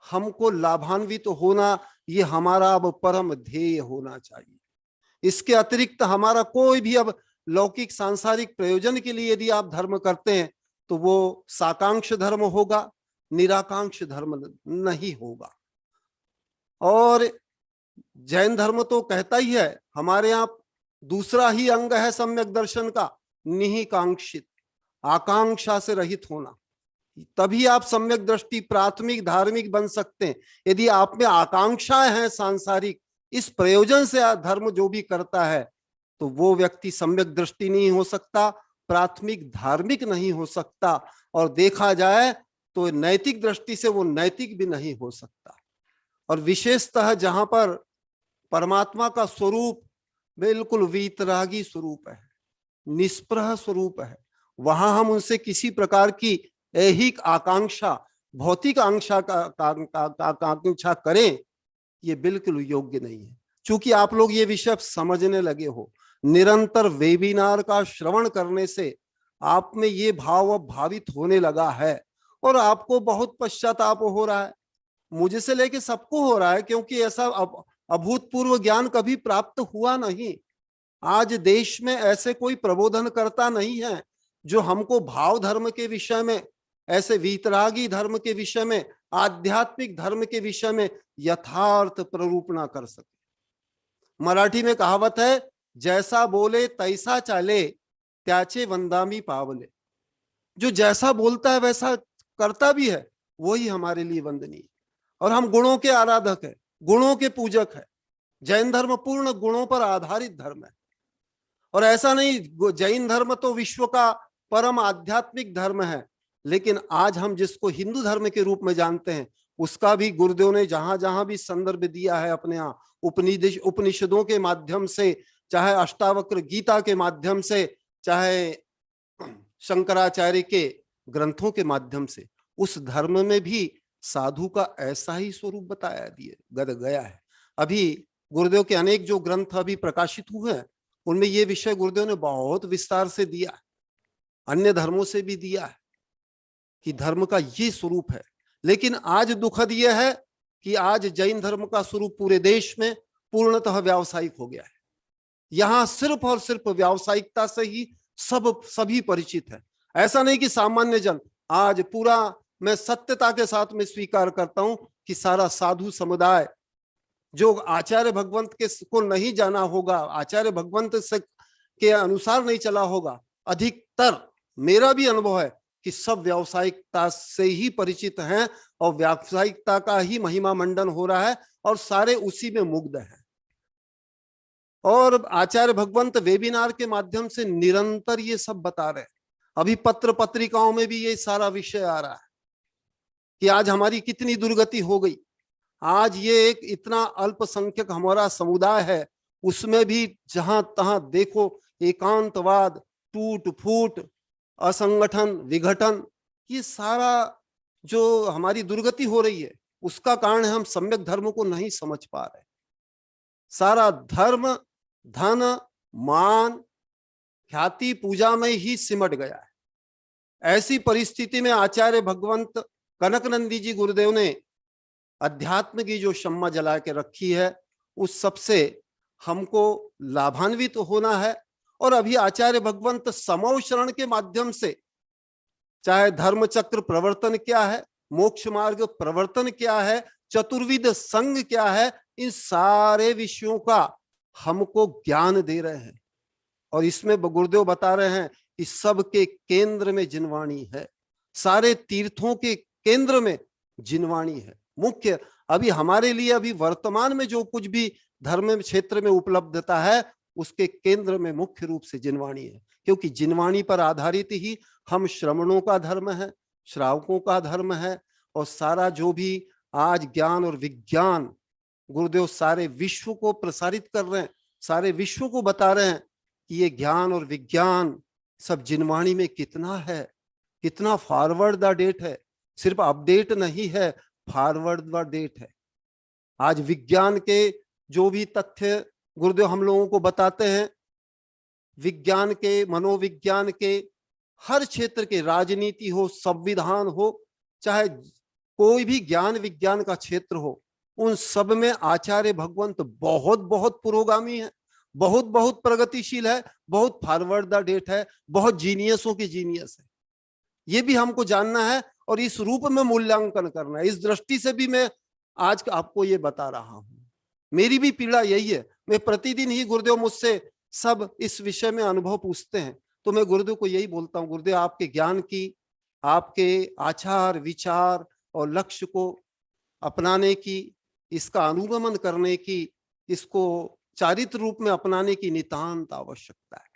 हमको लाभान्वित होना, ये हमारा अब परम ध्येय होना चाहिए। इसके अतिरिक्त हमारा कोई भी अब लौकिक सांसारिक प्रयोजन के लिए यदि आप धर्म करते हैं तो वो साकांक्ष धर्म होगा, निराकांक्ष धर्म नहीं होगा। और जैन धर्म तो कहता ही है, हमारे यहाँ दूसरा ही अंग है सम्यक दर्शन का, निहिकांक्षित, आकांक्षा से रहित होना। तभी आप सम्यक दृष्टि, प्राथमिक धार्मिक बन सकते हैं। यदि आप में आकांक्षाएं हैं सांसारिक, इस प्रयोजन से धर्म जो भी करता है, तो वो व्यक्ति सम्यक दृष्टि नहीं हो सकता, प्राथमिक धार्मिक नहीं हो सकता, और देखा जाए तो नैतिक दृष्टि से वो नैतिक भी नहीं हो सकता। और विशेषतः जहां पर परमात्मा का स्वरूप बिल्कुल वीतरागी स्वरूप है, निष्प्रह स्वरूप है, वहां हम उनसे किसी प्रकार की ऐहिक आकांक्षा, भौतिक आकांक्षा करें, ये बिल्कुल योग्य नहीं है। चूंकि आप लोग ये विषय समझने लगे हो, निरंतर वेबिनार का श्रवण करने से आप में ये भाव भावित होने लगा है और आपको बहुत पश्चाताप हो रहा है। मुझे से लेके सबको हो रहा है, क्योंकि ऐसा अभूतपूर्व ज्ञान कभी प्राप्त हुआ नहीं। आज देश में ऐसे कोई प्रबोधन करता नहीं है जो हमको भाव धर्म के विषय में, ऐसे वीतरागी धर्म के विषय में, आध्यात्मिक धर्म के विषय में यथार्थ प्ररूपणा कर सके। मराठी में कहावत है, जैसा बोले तैसा चाले, त्याचे वंदामी पावले। जो जैसा बोलता है वैसा करता भी है, वही हमारे लिए वंदनीय। और हम गुणों के आराधक है, गुणों के पूजक है। जैन धर्म पूर्ण गुणों पर आधारित धर्म है। और ऐसा नहीं, जैन धर्म तो विश्व का परम आध्यात्मिक धर्म है, लेकिन आज हम जिसको हिंदू धर्म के रूप में जानते हैं, उसका भी गुरुदेव ने जहां जहां भी संदर्भ दिया है अपने यहाँ उपनिषदों के माध्यम से, चाहे अष्टावक्र गीता के माध्यम से, चाहे शंकराचार्य के ग्रंथों के माध्यम से, उस धर्म में भी साधु का ऐसा ही स्वरूप बताया गया है। अभी गुरुदेव के अनेक जो ग्रंथ अभी प्रकाशित हुए हैं, उनमें ये विषय गुरुदेव ने बहुत विस्तार से दिया है, अन्य धर्मों से भी दिया है कि धर्म का ये स्वरूप है। लेकिन आज दुखद यह है कि आज जैन धर्म का स्वरूप पूरे देश में पूर्णतः व्यावसायिक हो गया है। यहां सिर्फ और सिर्फ व्यावसायिकता से ही सभी परिचित है। ऐसा नहीं कि सामान्य जन, आज पूरा मैं सत्यता के साथ में स्वीकार करता हूं कि सारा साधु समुदाय जो आचार्य भगवंत के को नहीं जाना होगा, आचार्य भगवंत से के अनुसार नहीं चला होगा, अधिकतर मेरा भी अनुभव है कि सब व्यावसायिकता से ही परिचित हैं और व्यावसायिकता का ही महिमा मंडन हो रहा है और सारे उसी में मुग्ध हैं। और आचार्य भगवंत वेबिनार के माध्यम से निरंतर ये सब बता रहे हैं। अभी पत्र पत्रिकाओं में भी ये सारा विषय आ रहा है कि आज हमारी कितनी दुर्गति हो गई। आज ये एक इतना अल्पसंख्यक हमारा समुदाय है, उसमें भी जहां तहां देखो एकांतवाद, टूट फूट, असंगठन, विघटन, ये सारा जो हमारी दुर्गति हो रही है उसका कारण है हम सम्यक धर्म को नहीं समझ पा रहे। सारा धर्म धन मान ख्याति पूजा में ही सिमट गया है। ऐसी परिस्थिति में आचार्य भगवंत कनकनंदी जी गुरुदेव ने अध्यात्म की जो शम्मा जला के रखी है, उस सबसे हमको लाभान्वित होना है। और अभी आचार्य भगवंत समौ शरण के माध्यम से, चाहे धर्म चक्र प्रवर्तन क्या है, मोक्ष मार्ग प्रवर्तन क्या है, चतुर्विध संघ क्या है, इन सारे विषयों का हमको ज्ञान दे रहे हैं। और इसमें गुरुदेव बता रहे हैं कि सबके केंद्र में जिनवाणी है, सारे तीर्थों के केंद्र में जिनवाणी है। मुख्य अभी हमारे लिए अभी वर्तमान में जो कुछ भी धर्म क्षेत्र में उपलब्धता है, उसके केंद्र में मुख्य रूप से जिनवाणी है, क्योंकि जिनवाणी पर आधारित ही हम श्रवणों का धर्म है, श्रावकों का धर्म है। और सारा जो भी आज ज्ञान और विज्ञान गुरुदेव सारे विश्व को प्रसारित कर रहे हैं, सारे विश्व को बता रहे हैं कि ये ज्ञान और विज्ञान सब जिनवाणी में कितना है, कितना फॉरवर्ड द डेट है। सिर्फ अपडेट नहीं है, फॉरवर्ड द डेट है। आज विज्ञान के जो भी तथ्य गुरुदेव हम लोगों को बताते हैं, विज्ञान के, मनोविज्ञान के, हर क्षेत्र के, राजनीति हो, संविधान हो, चाहे कोई भी ज्ञान विज्ञान का क्षेत्र हो, उन सब में आचार्य भगवंत बहुत बहुत पुरोगामी है, बहुत बहुत प्रगतिशील है, बहुत फॉरवर्ड द डेट है, बहुत जीनियसों की जीनियस है। ये भी हमको जानना है और इस रूप में मूल्यांकन करना है। इस दृष्टि से भी मैं आज आपको ये बता रहा हूं। मेरी भी पीड़ा यही है। मैं प्रतिदिन ही गुरुदेव मुझसे सब इस विषय में अनुभव पूछते हैं, तो मैं गुरुदेव को यही बोलता हूँ, गुरुदेव आपके ज्ञान की, आपके आचार विचार और लक्ष्य को अपनाने की, इसका अनुगमन करने की, इसको चारित्र रूप में अपनाने की नितांत आवश्यकता है,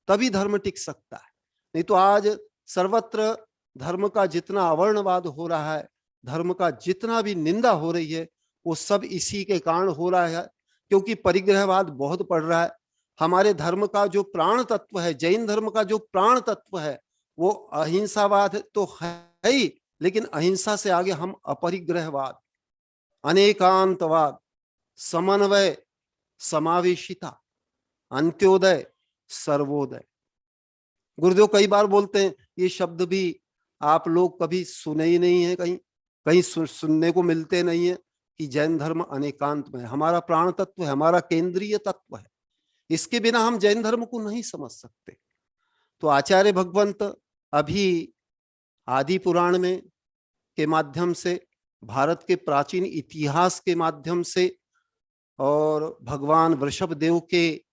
तभी धर्म टिक सकता है। नहीं तो आज सर्वत्र धर्म का जितना अवर्णवाद हो रहा है, धर्म का जितना भी निंदा हो रही है, वो सब इसी के कारण हो रहा है, क्योंकि परिग्रहवाद बहुत बढ़ रहा है। हमारे धर्म का जो प्राण तत्व है, जैन धर्म का जो प्राण तत्व है, वो अहिंसावाद तो है ही, लेकिन अहिंसा से आगे हम अपरिग्रहवाद, अनेकांतवाद, समन्वय, समावेशिता, अंत्योदय, सर्वोदय। गुरुदेव कई बार बोलते हैं, ये शब्द भी आप लोग कभी सुने ही नहीं है, कहीं कहीं सुनने को मिलते नहीं है कि जैन धर्म अनेकांत में है। हमारा प्राण तत्व है, हमारा केंद्रीय तत्व है, इसके बिना हम जैन धर्म को नहीं समझ सकते। तो आचार्य भगवंत अभी आदि पुराण में के माध्यम से, भारत के प्राचीन इतिहास के माध्यम से और भगवान वृषभ देव के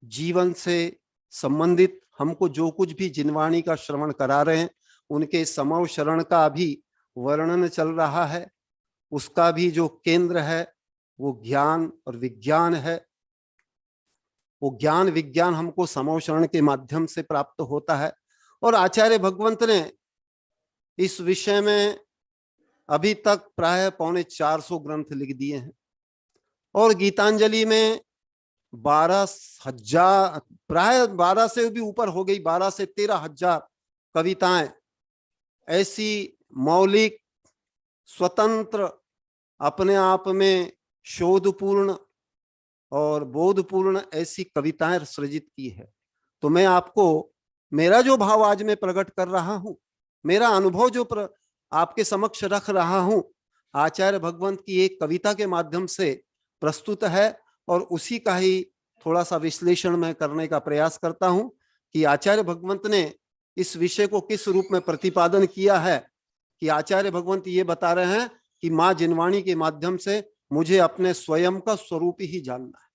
जीवन से संबंधित हमको जो कुछ भी जिनवाणी का श्रवण करा रहे हैं, उनके समौ शरण का भी वर्णन चल रहा है। उसका भी जो केंद्र है वो ज्ञान और विज्ञान है। वो ज्ञान विज्ञान हमको समौ शरण के माध्यम से प्राप्त होता है। और आचार्य भगवंत ने इस विषय में अभी तक प्राय 450 ग्रंथ लिख दिए हैं। और गीतांजलि में 12,000, प्राय 12 से भी ऊपर हो गई, 12 से 13,000 कविताएं ऐसी मौलिक, स्वतंत्र, अपने आप में शोधपूर्ण और बोधपूर्ण ऐसी कविताएं सृजित की है। तो मैं आपको मेरा जो भाव आज मैं प्रकट कर रहा हूं, मेरा अनुभव जो आपके समक्ष रख रहा हूं, आचार्य भगवंत की एक कविता के माध्यम से प्रस्तुत है और उसी का ही थोड़ा सा विश्लेषण मैं करने का प्रयास करता हूं कि आचार्य भगवंत ने इस विषय को किस रूप में प्रतिपादन किया है। कि आचार्य भगवंत ये बता रहे हैं कि मां जिनवाणी के माध्यम से मुझे अपने स्वयं का स्वरूप ही जानना है।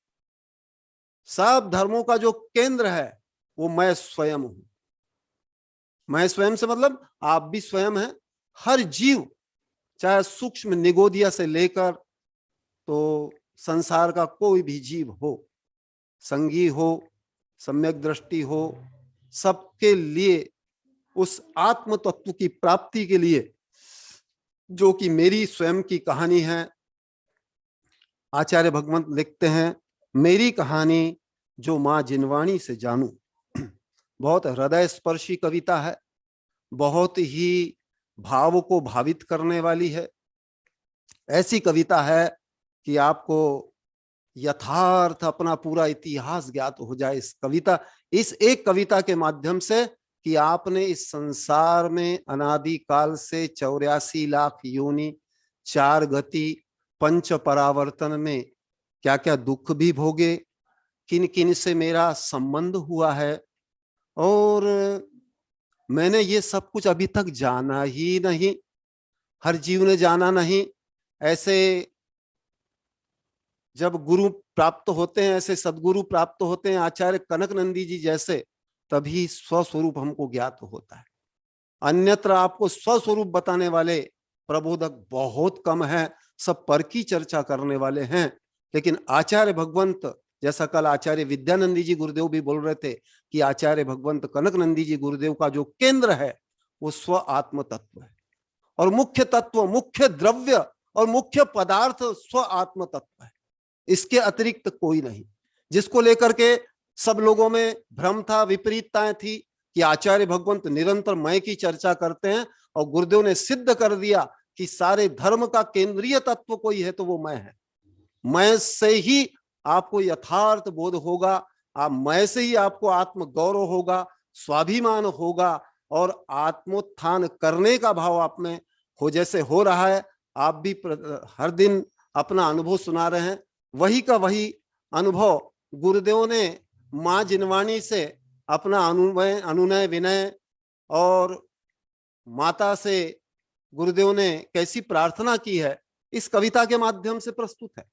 सब धर्मों का जो केंद्र है वो मैं स्वयं हूं। मैं स्वयं से मतलब आप भी स्वयं हैं। हर जीव, चाहे सूक्ष्म निगोदिया से लेकर तो संसार का कोई भी जीव हो, संगी हो, सम्यक दृष्टि हो, सबके लिए उस आत्म तत्व की प्राप्ति के लिए, जो कि मेरी स्वयं की कहानी है, आचार्य भगवंत लिखते हैं, मेरी कहानी जो मां जिनवाणी से जानूं। बहुत हृदय स्पर्शी कविता है, बहुत ही भाव को भावित करने वाली है। ऐसी कविता है कि आपको यथार्थ अपना पूरा इतिहास ज्ञात हो जाए इस एक कविता के माध्यम से, कि आपने इस संसार में अनादि काल से 84 लाख योनि, 4 गति, 5 परावर्तन में क्या क्या दुख भी भोगे, किन किन से मेरा संबंध हुआ है, और मैंने ये सब कुछ अभी तक जाना ही नहीं, हर जीव ने जाना नहीं। ऐसे जब गुरु प्राप्त होते हैं, ऐसे सदगुरु प्राप्त होते हैं आचार्य कनक नंदी जी जैसे, तभी स्वस्वरूप हमको ज्ञात होता है। अन्यत्र आपको स्वस्वरूप बताने वाले प्रबोधक बहुत कम हैं, सब पर की चर्चा करने वाले हैं। लेकिन आचार्य भगवंत, जैसा कल आचार्य विद्यानंदी जी गुरुदेव भी बोल रहे थे कि आचार्य भगवंत कनक नंदी जी गुरुदेव का जो केंद्र है वो स्व आत्म तत्व है, और मुख्य तत्व, मुख्य द्रव्य और मुख्य पदार्थ स्व आत्म तत्व है। इसके अतिरिक्त कोई नहीं, जिसको लेकर के सब लोगों में भ्रम था, विपरीतताएं थी कि आचार्य भगवंत निरंतर मैं की चर्चा करते हैं, और गुरुदेव ने सिद्ध कर दिया कि सारे धर्म का केंद्रीय तत्व कोई है तो वो मैं है। मैं से ही आपको यथार्थ बोध होगा, आप मैं से ही आपको आत्म गौरव होगा, स्वाभिमान होगा, और आत्मोत्थान करने का भाव आप में हो, जैसे हो रहा है। आप भी हर दिन अपना अनुभव सुना रहे हैं, वही का वही अनुभव गुरुदेव ने मां जिनवाणी से अपना अनुनय विनय, और माता से गुरुदेव ने कैसी प्रार्थना की है, इस कविता के माध्यम से प्रस्तुत है।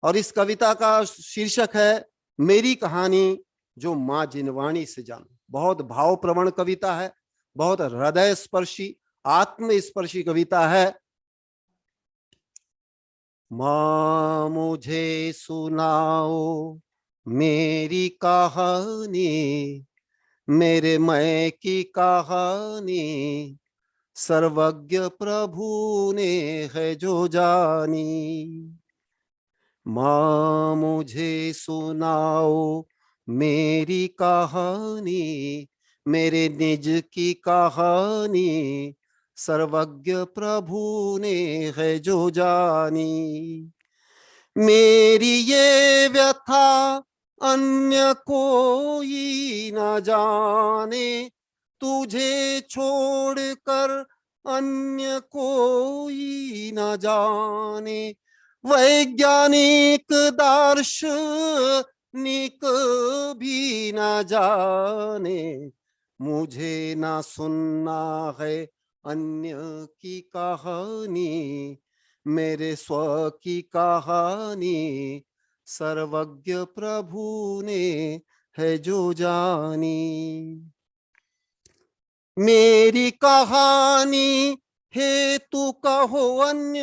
और इस कविता का शीर्षक है मेरी कहानी जो मां जिनवाणी से जानूं। बहुत भावप्रवण कविता है, बहुत हृदय स्पर्शी, आत्मस्पर्शी कविता है। मां मुझे सुनाओ मेरी कहानी, मेरे मैं की कहानी, सर्वज्ञ प्रभु ने है जो जानी। मां मुझे सुनाओ मेरी कहानी, मेरे निज की कहानी, सर्वज्ञ प्रभु ने है जो जानी। मेरी ये व्यथा अन्य कोई न जाने, तुझे छोड़कर अन्य कोई न जाने, वैज्ञानिक दार्शनिक भी न जाने, मुझे ना सुनना है अन्य की कहानी, मेरे स्व की कहानी, सर्वज्ञ प्रभु ने है जो जानी। मेरी कहानी हेतु कहो अन्य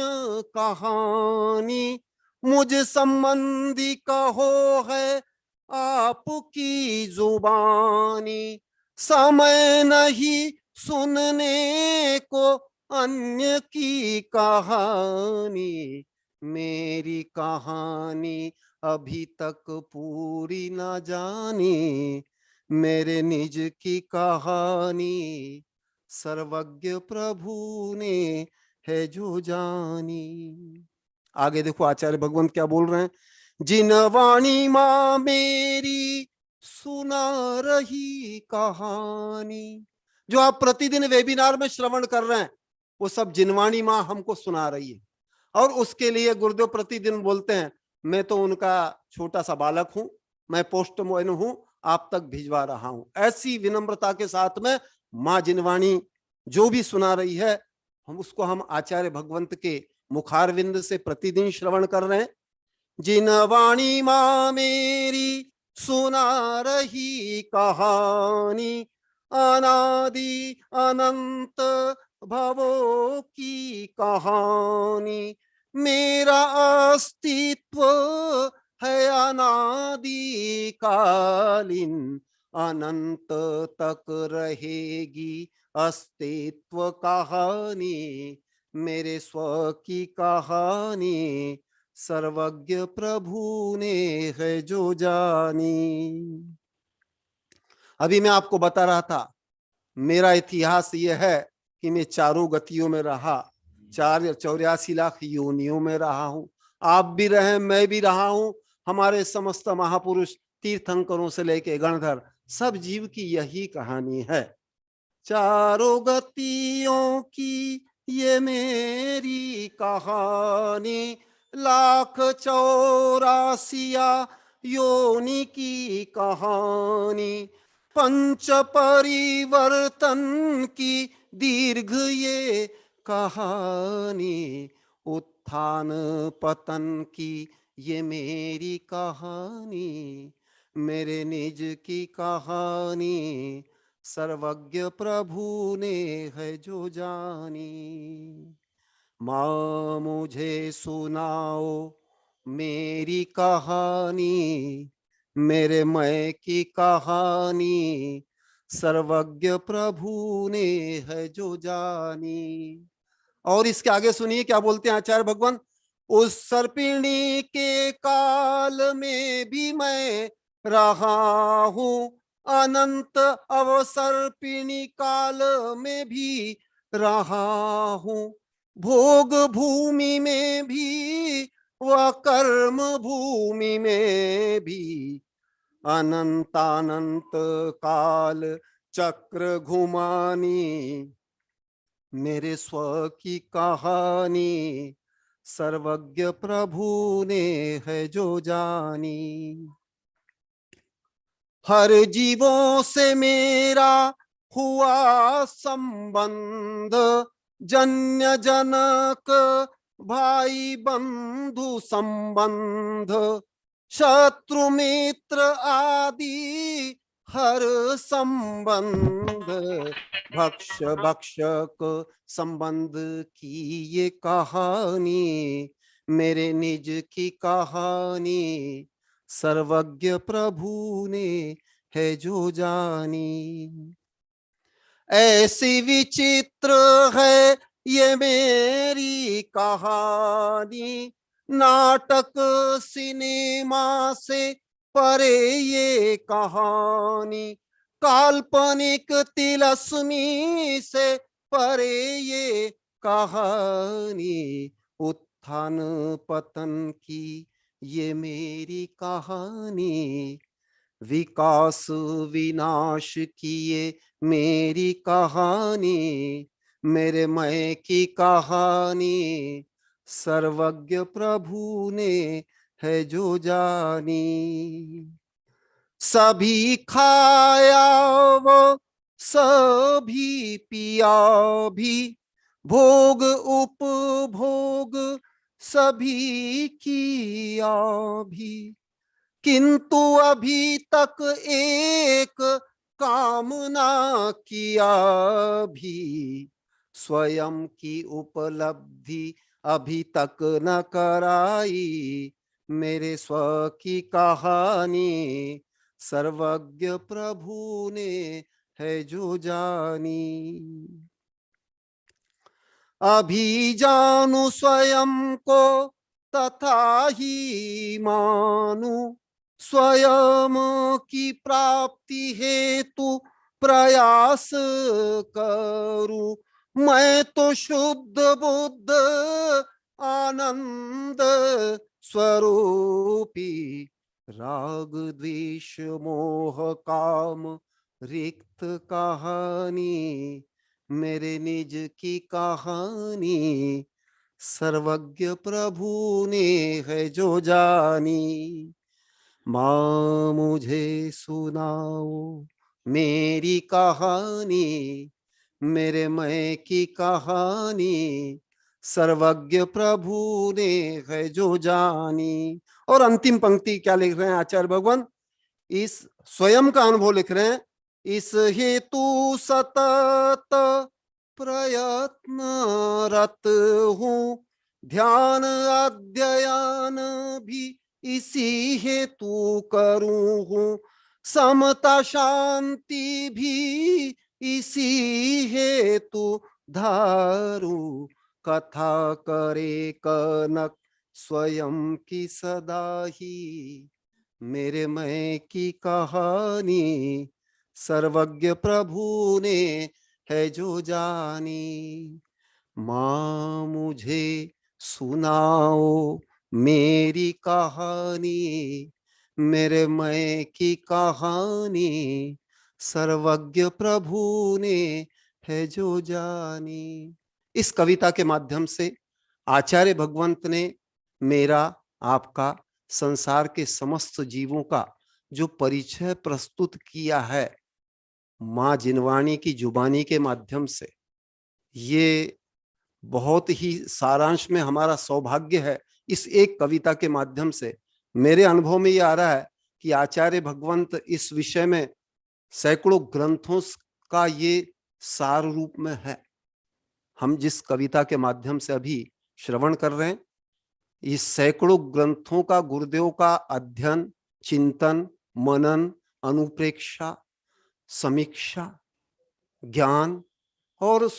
कहानी, मुझ संबंधी कहो है आपकी जुबानी, समय नहीं सुनने को अन्य की कहानी, मेरी कहानी अभी तक पूरी न जानी, मेरे निज की कहानी सर्वज्ञ प्रभु ने है जो जानी। आगे देखो आचार्य भगवंत क्या बोल रहे हैं। जिन वाणी माँ मेरी सुना रही कहानी, जो आप प्रतिदिन वेबिनार में श्रवण कर रहे हैं, वो सब जिनवाणी माँ हमको सुना रही है। और उसके लिए गुरुदेव प्रतिदिन बोलते हैं, मैं तो उनका छोटा सा बालक हूं, मैं पोस्टमैन हूं, आप तक भिजवा रहा हूं। ऐसी विनम्रता के साथ में माँ जिनवाणी जो भी सुना रही है, हम आचार्य भगवंत के मुखारविंद से प्रतिदिन श्रवण कर रहे हैं। जिन वाणी माँ मेरी सुना रही कहानी, अनादि अनंत भवों की कहानी, मेरा अस्तित्व है अनादि कालीन, अनंत तक रहेगी अस्तित्व कहानी, मेरे स्व की कहानी सर्वज्ञ प्रभु ने है जो जानी। अभी मैं आपको बता रहा था, मेरा इतिहास यह है कि मैं चारों गतियों में रहा, 84 लाख योनियों में रहा हूं। आप भी रहे, मैं भी रहा हूं। हमारे समस्त महापुरुष तीर्थंकरों से लेके गणधर सब जीव की यही कहानी है। चारों गतियों की ये मेरी कहानी, 1,84 योनि की कहानी, पंच परिवर्तन की दीर्घ ये कहानी, उत्थान पतन की ये मेरी कहानी, मेरे निज की कहानी सर्वज्ञ प्रभु ने है जो जानी। माँ मुझे सुनाओ मेरी कहानी, मेरे मैं की कहानी सर्वज्ञ प्रभु ने है जो जानी। और इसके आगे सुनिए क्या बोलते हैं आचार्य भगवान। उस सर्पिणी के काल में भी मैं रहा हूं, अनंत अवसर्पिणी काल में भी रहा हूं, भोग भूमि में भी व कर्म भूमि में भी, अनंतानंत काल चक्र घुमानी, मेरे स्व की कहानी सर्वज्ञ प्रभु ने है जो जानी। हर जीवों से मेरा हुआ संबंध, जन्य जनक भाई बंधु संबंध, शत्रु मित्र आदि हर संबंध, भक्ष भक्षक संबंध की ये कहानी, मेरे निज की कहानी सर्वज्ञ प्रभु ने है जो जानी। ऐसी विचित्र है ये मेरी कहानी, नाटक सिनेमा से परे ये कहानी, काल्पनिक तिलस्मी से परे ये कहानी, उत्थान पतन की ये मेरी कहानी, विकास विनाश की ये मेरी कहानी, मेरे मैं की कहानी सर्वज्ञ प्रभु ने है जो जानी। सभी खाया वो सभी पिया भी, भोग उपभोग सभी किया भी, किंतु अभी तक एक काम ना किया भी, स्वयं की उपलब्धि अभी तक न कराई, मेरे स्व की कहानी सर्वज्ञ प्रभु ने है जो जानी। अभी जानू स्वयं को तथा ही मानू, स्वयं की प्राप्ति हेतु प्रयास करूं। मैं तो शुद्ध बुद्ध आनंद स्वरूपी, राग द्वेष मोह काम रिक्त कहानी, मेरे निज की कहानी सर्वज्ञ प्रभु ने है जो जानी। माँ मुझे सुनाओ मेरी कहानी, मेरे मैं की कहानी सर्वज्ञ प्रभु ने है जो जानी। और अंतिम पंक्ति क्या लिख रहे हैं आचार्य भगवान, इस स्वयं का अनुभव लिख रहे हैं। इस हेतु सतत प्रयत्नरत हूँ, ध्यान अध्ययन भी इसी हेतु करूँ हूँ, समता शांति भी इसी हेतु धारू, कथा करे कनक स्वयं की सदा ही, मेरे मैं की कहानी सर्वज्ञ प्रभु ने है जो जानी। माँ मुझे सुनाओ मेरी कहानी, मेरे मैं की कहानी सर्वज्ञ प्रभु ने है जो जानी। इस कविता के माध्यम से आचार्य भगवंत ने मेरा, आपका, संसार के समस्त जीवों का जो परिचय प्रस्तुत किया है माँ जिनवाणी की जुबानी के माध्यम से, ये बहुत ही सारांश में हमारा सौभाग्य है। इस एक कविता के माध्यम से मेरे अनुभव में ये आ रहा है कि आचार्य भगवंत इस विषय में सैकड़ों ग्रंथों का ये सार रूप में है। हम जिस कविता के माध्यम से अभी श्रवण कर रहे हैं, इस सैकड़ों ग्रंथों का गुरुदेव का अध्ययन, चिंतन, मनन, अनुप्रेक्षा, समीक्षा, ज्ञान और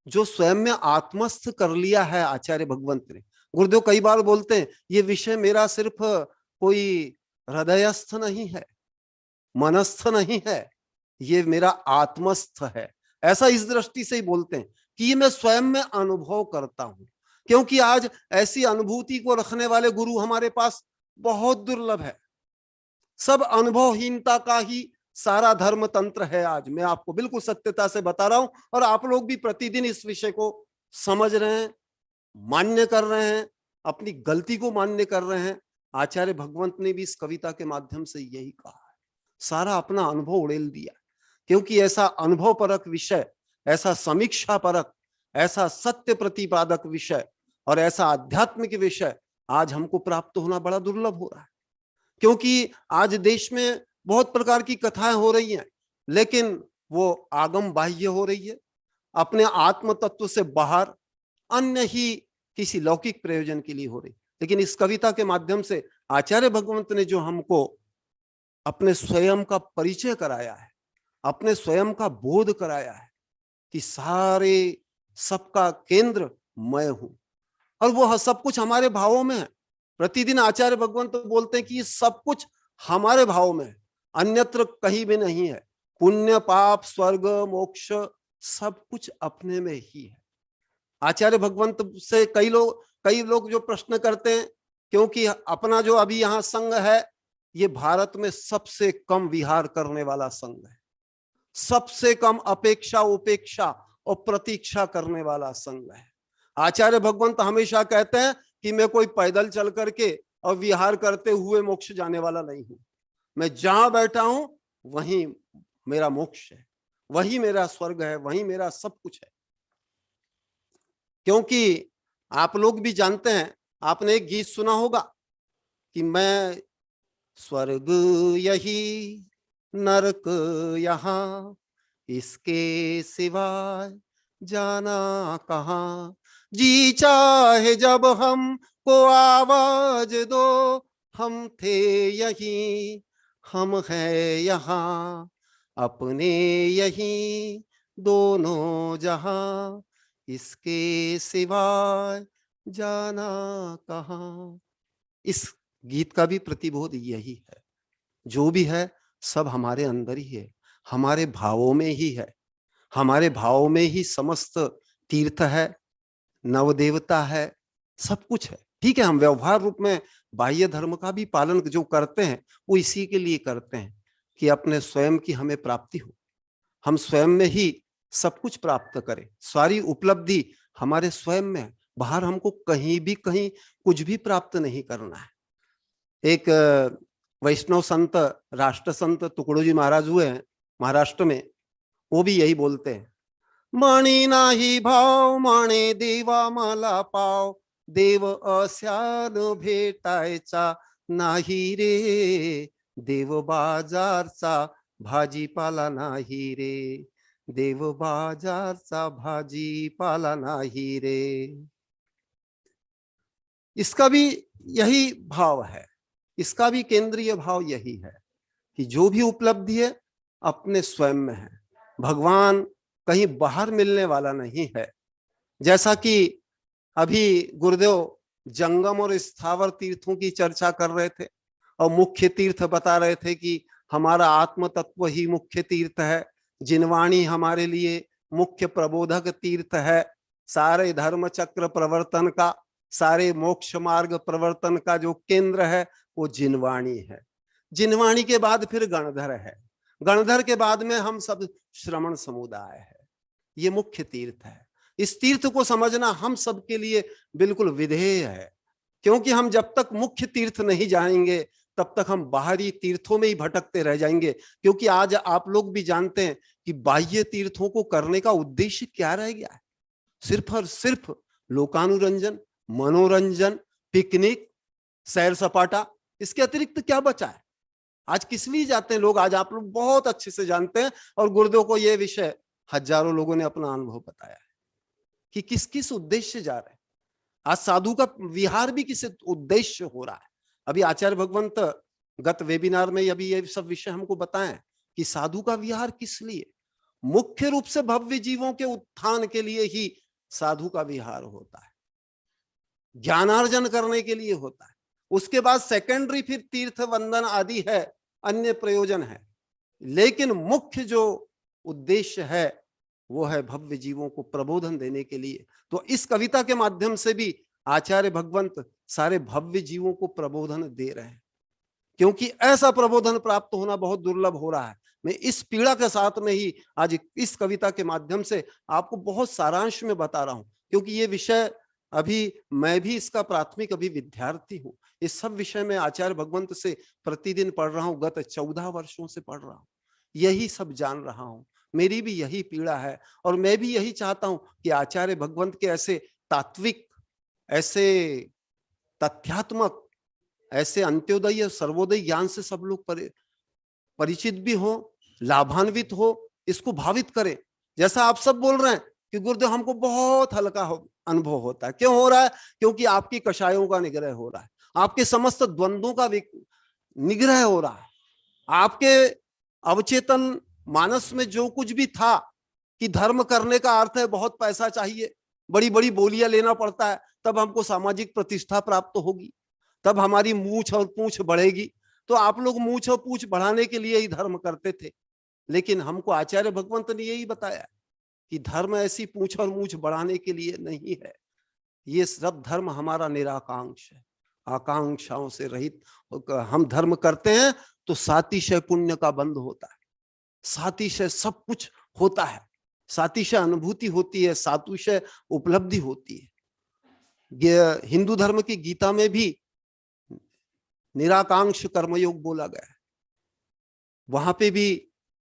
जो स्वयं में आत्मस्थ कर लिया है आचार्य भगवंत ने। गुरुदेव कई बार बोलते हैं ये विषय मेरा सिर्फ कोई हृदयस्थ नहीं है, मनस्थ नहीं है, ये मेरा आत्मस्थ है। ऐसा इस दृष्टि से ही बोलते हैं कि ये मैं स्वयं में अनुभव करता हूं, क्योंकि आज ऐसी अनुभूति को रखने वाले गुरु हमारे पास बहुत दुर्लभ है। सब अनुभवहीनता का ही सारा धर्म तंत्र है। आज मैं आपको बिल्कुल सत्यता से बता रहा हूं, और आप लोग भी प्रतिदिन इस विषय को समझ रहे हैं, मान्य कर रहे हैं, अपनी गलती को मान्य कर रहे हैं। आचार्य भगवंत ने भी इस कविता के माध्यम से यही कहा है, सारा अपना अनुभव उड़ेल दिया, क्योंकि ऐसा अनुभव परक विषय, ऐसा समीक्षा परक, ऐसा सत्य प्रतिपादक विषय और ऐसा आध्यात्मिक विषय आज हमको प्राप्त होना बड़ा दुर्लभ हो रहा है। क्योंकि आज देश में बहुत प्रकार की कथाएं हो रही हैं, लेकिन वो आगम बाह्य हो रही है, अपने आत्म तत्व से बाहर अन्य ही किसी लौकिक प्रयोजन के लिए हो रही। लेकिन इस कविता के माध्यम से आचार्य भगवंत ने जो हमको अपने स्वयं का परिचय कराया है, अपने स्वयं का बोध कराया है कि सारे सबका केंद्र मैं हूं, और वो सब कुछ हमारे भावों में है। प्रतिदिन आचार्य भगवंत तो बोलते हैं कि ये सब कुछ हमारे भाव में है, अन्यत्र कहीं भी नहीं है। पुण्य पाप स्वर्ग मोक्ष सब कुछ अपने में ही है। आचार्य भगवंत से कई लोग जो प्रश्न करते हैं, क्योंकि अपना जो अभी यहाँ संघ है ये भारत में सबसे कम विहार करने वाला संघ है, सबसे कम अपेक्षा उपेक्षा और प्रतीक्षा करने वाला संघ है। आचार्य भगवंत हमेशा कहते हैं कि मैं कोई पैदल चल करके और विहार करते हुए मोक्ष जाने वाला नहीं हूं, मैं जहां बैठा हूं वहीं मेरा मोक्ष है, वही मेरा स्वर्ग है, वही मेरा सब कुछ है। क्योंकि आप लोग भी जानते हैं, आपने एक गीत सुना होगा कि मैं स्वर्ग यही नरक यहाँ, इसके सिवाय जाना कहाँ, जी चाहे जब हम को आवाज दो, हम थे यहीं हम हैं यहाँ, अपने यहीं दोनों जहां, इसके सिवाय जाना कहाँ। इस गीत का भी प्रतिबोध यही है, जो भी है सब हमारे अंदर ही है, हमारे भावों में ही है, हमारे भावों में ही समस्त तीर्थ है, नवदेवता है, सब कुछ है। ठीक है, हम व्यवहार रूप में बाह्य धर्म का भी पालन जो करते हैं वो इसी के लिए करते हैं कि अपने स्वयं की हमें प्राप्ति हो, हम स्वयं में ही सब कुछ प्राप्त करें, सारी उपलब्धि हमारे स्वयं में है, बाहर हमको कहीं भी कहीं कुछ भी प्राप्त नहीं करना है। एक वैष्णव संत, राष्ट्र संत तुकडोजी महाराज हुए हैं महाराष्ट्र में, वो भी यही बोलते हैं, मणी नाही भाव माने देवा मला पाव, देव अस्यान भेटायचा नाही रे, देव बाजारचा भाजीपाला नाही रे, देव बाजारचा भाजीपाला नाही रे। इसका भी यही भाव है, इसका भी केंद्रीय भाव यही है कि जो भी उपलब्धि है अपने स्वयं में है, भगवान कहीं बाहर मिलने वाला नहीं है। जैसा कि अभी गुरुदेव जंगम और स्थावर तीर्थों की चर्चा कर रहे थे और मुख्य तीर्थ बता रहे थे कि हमारा आत्म तत्व ही मुख्य तीर्थ है, जिनवाणी हमारे लिए मुख्य प्रबोधक तीर्थ है, सारे धर्म चक्र प्रवर्तन का, सारे मोक्ष मार्ग प्रवर्तन का जो केंद्र है वो जिनवाणी है। जिनवाणी के बाद फिर गणधर है, गणधर के बाद में हम सब श्रमण समुदाय है, ये मुख्य तीर्थ है। इस तीर्थ को समझना हम सबके लिए बिल्कुल विधेय है, क्योंकि हम जब तक मुख्य तीर्थ नहीं जाएंगे तब तक हम बाहरी तीर्थों में ही भटकते रह जाएंगे। क्योंकि आज आप लोग भी जानते हैं कि बाह्य तीर्थों को करने का उद्देश्य क्या रह गया है, सिर्फ और सिर्फ लोकानुरंजन, मनोरंजन, पिकनिक, सैर सपाटा, इसके अतिरिक्त क्या बचा है? आज किस लिए जाते हैं लोग, आज आप लोग बहुत अच्छे से जानते हैं और गुरुदेव को यह विषय हजारों लोगों ने अपना अनुभव बताया है कि किस किस उद्देश्य जा रहे हैं। आज साधु का विहार भी किस उद्देश्य हो रहा है। अभी आचार्य भगवंत गत वेबिनार में अभी ये सब विषय हमको बताएं कि साधु का विहार किस लिए, मुख्य रूप से भव्य जीवों के उत्थान के लिए ही साधु का विहार होता है, ज्ञानार्जन करने के लिए होता है। उसके बाद सेकेंडरी फिर तीर्थ वंदन आदि है, अन्य प्रयोजन है, लेकिन मुख्य जो उद्देश्य है वो है भव्य जीवों को प्रबोधन देने के लिए। तो इस कविता के माध्यम से भी आचार्य भगवंत सारे भव्य जीवों को प्रबोधन दे रहे हैं, क्योंकि ऐसा प्रबोधन प्राप्त होना बहुत दुर्लभ हो रहा है। मैं इस पीड़ा के साथ में ही आज इस कविता के माध्यम से आपको बहुत सारांश में बता रहा हूं, क्योंकि ये विषय अभी मैं भी इसका प्राथमिक अभी विद्यार्थी हूं। इस सब विषय में आचार्य भगवंत से प्रतिदिन पढ़ रहा हूं, गत 14 वर्षों से पढ़ रहा हूं, यही सब जान रहा हूं। मेरी भी यही पीड़ा है और मैं भी यही चाहता हूं कि आचार्य भगवंत के ऐसे तात्विक, ऐसे तथ्यात्मक, ऐसे अंत्योदय सर्वोदय ज्ञान से सब लोग परिचित भी हो, लाभान्वित हो, इसको भावित करें। जैसा आप सब बोल रहे हैं कि गुरुदेव हमको बहुत हल्का अनुभव होता है, क्यों हो रहा है? क्योंकि आपकी कषायों का निग्रह हो रहा है, आपके समस्त द्वंद्वों का निग्रह हो रहा है। आपके अवचेतन मानस में जो कुछ भी था कि धर्म करने का अर्थ है बहुत पैसा चाहिए, बड़ी बड़ी बोलियां लेना पड़ता है, तब हमको सामाजिक प्रतिष्ठा प्राप्त होगी, तब हमारी मूछ और पूंछ बढ़ेगी। तो आप लोग मूछ और पूंछ बढ़ाने के लिए ही धर्म करते थे, लेकिन हमको आचार्य भगवंत ने यही बताया कि धर्म ऐसी पूंछ और मूछ बढ़ाने के लिए नहीं है। ये सब धर्म हमारा निराकांक्ष है, आकांक्षाओं से रहित हम धर्म करते हैं तो सातिशय पुण्य का बंध होता है, सातिशय सब कुछ होता है, सातिशय अनुभूति होती है, सातिशय उपलब्धि होती है। ये हिंदू धर्म की गीता में भी निराकांक्ष कर्मयोग बोला गया है, वहां पे भी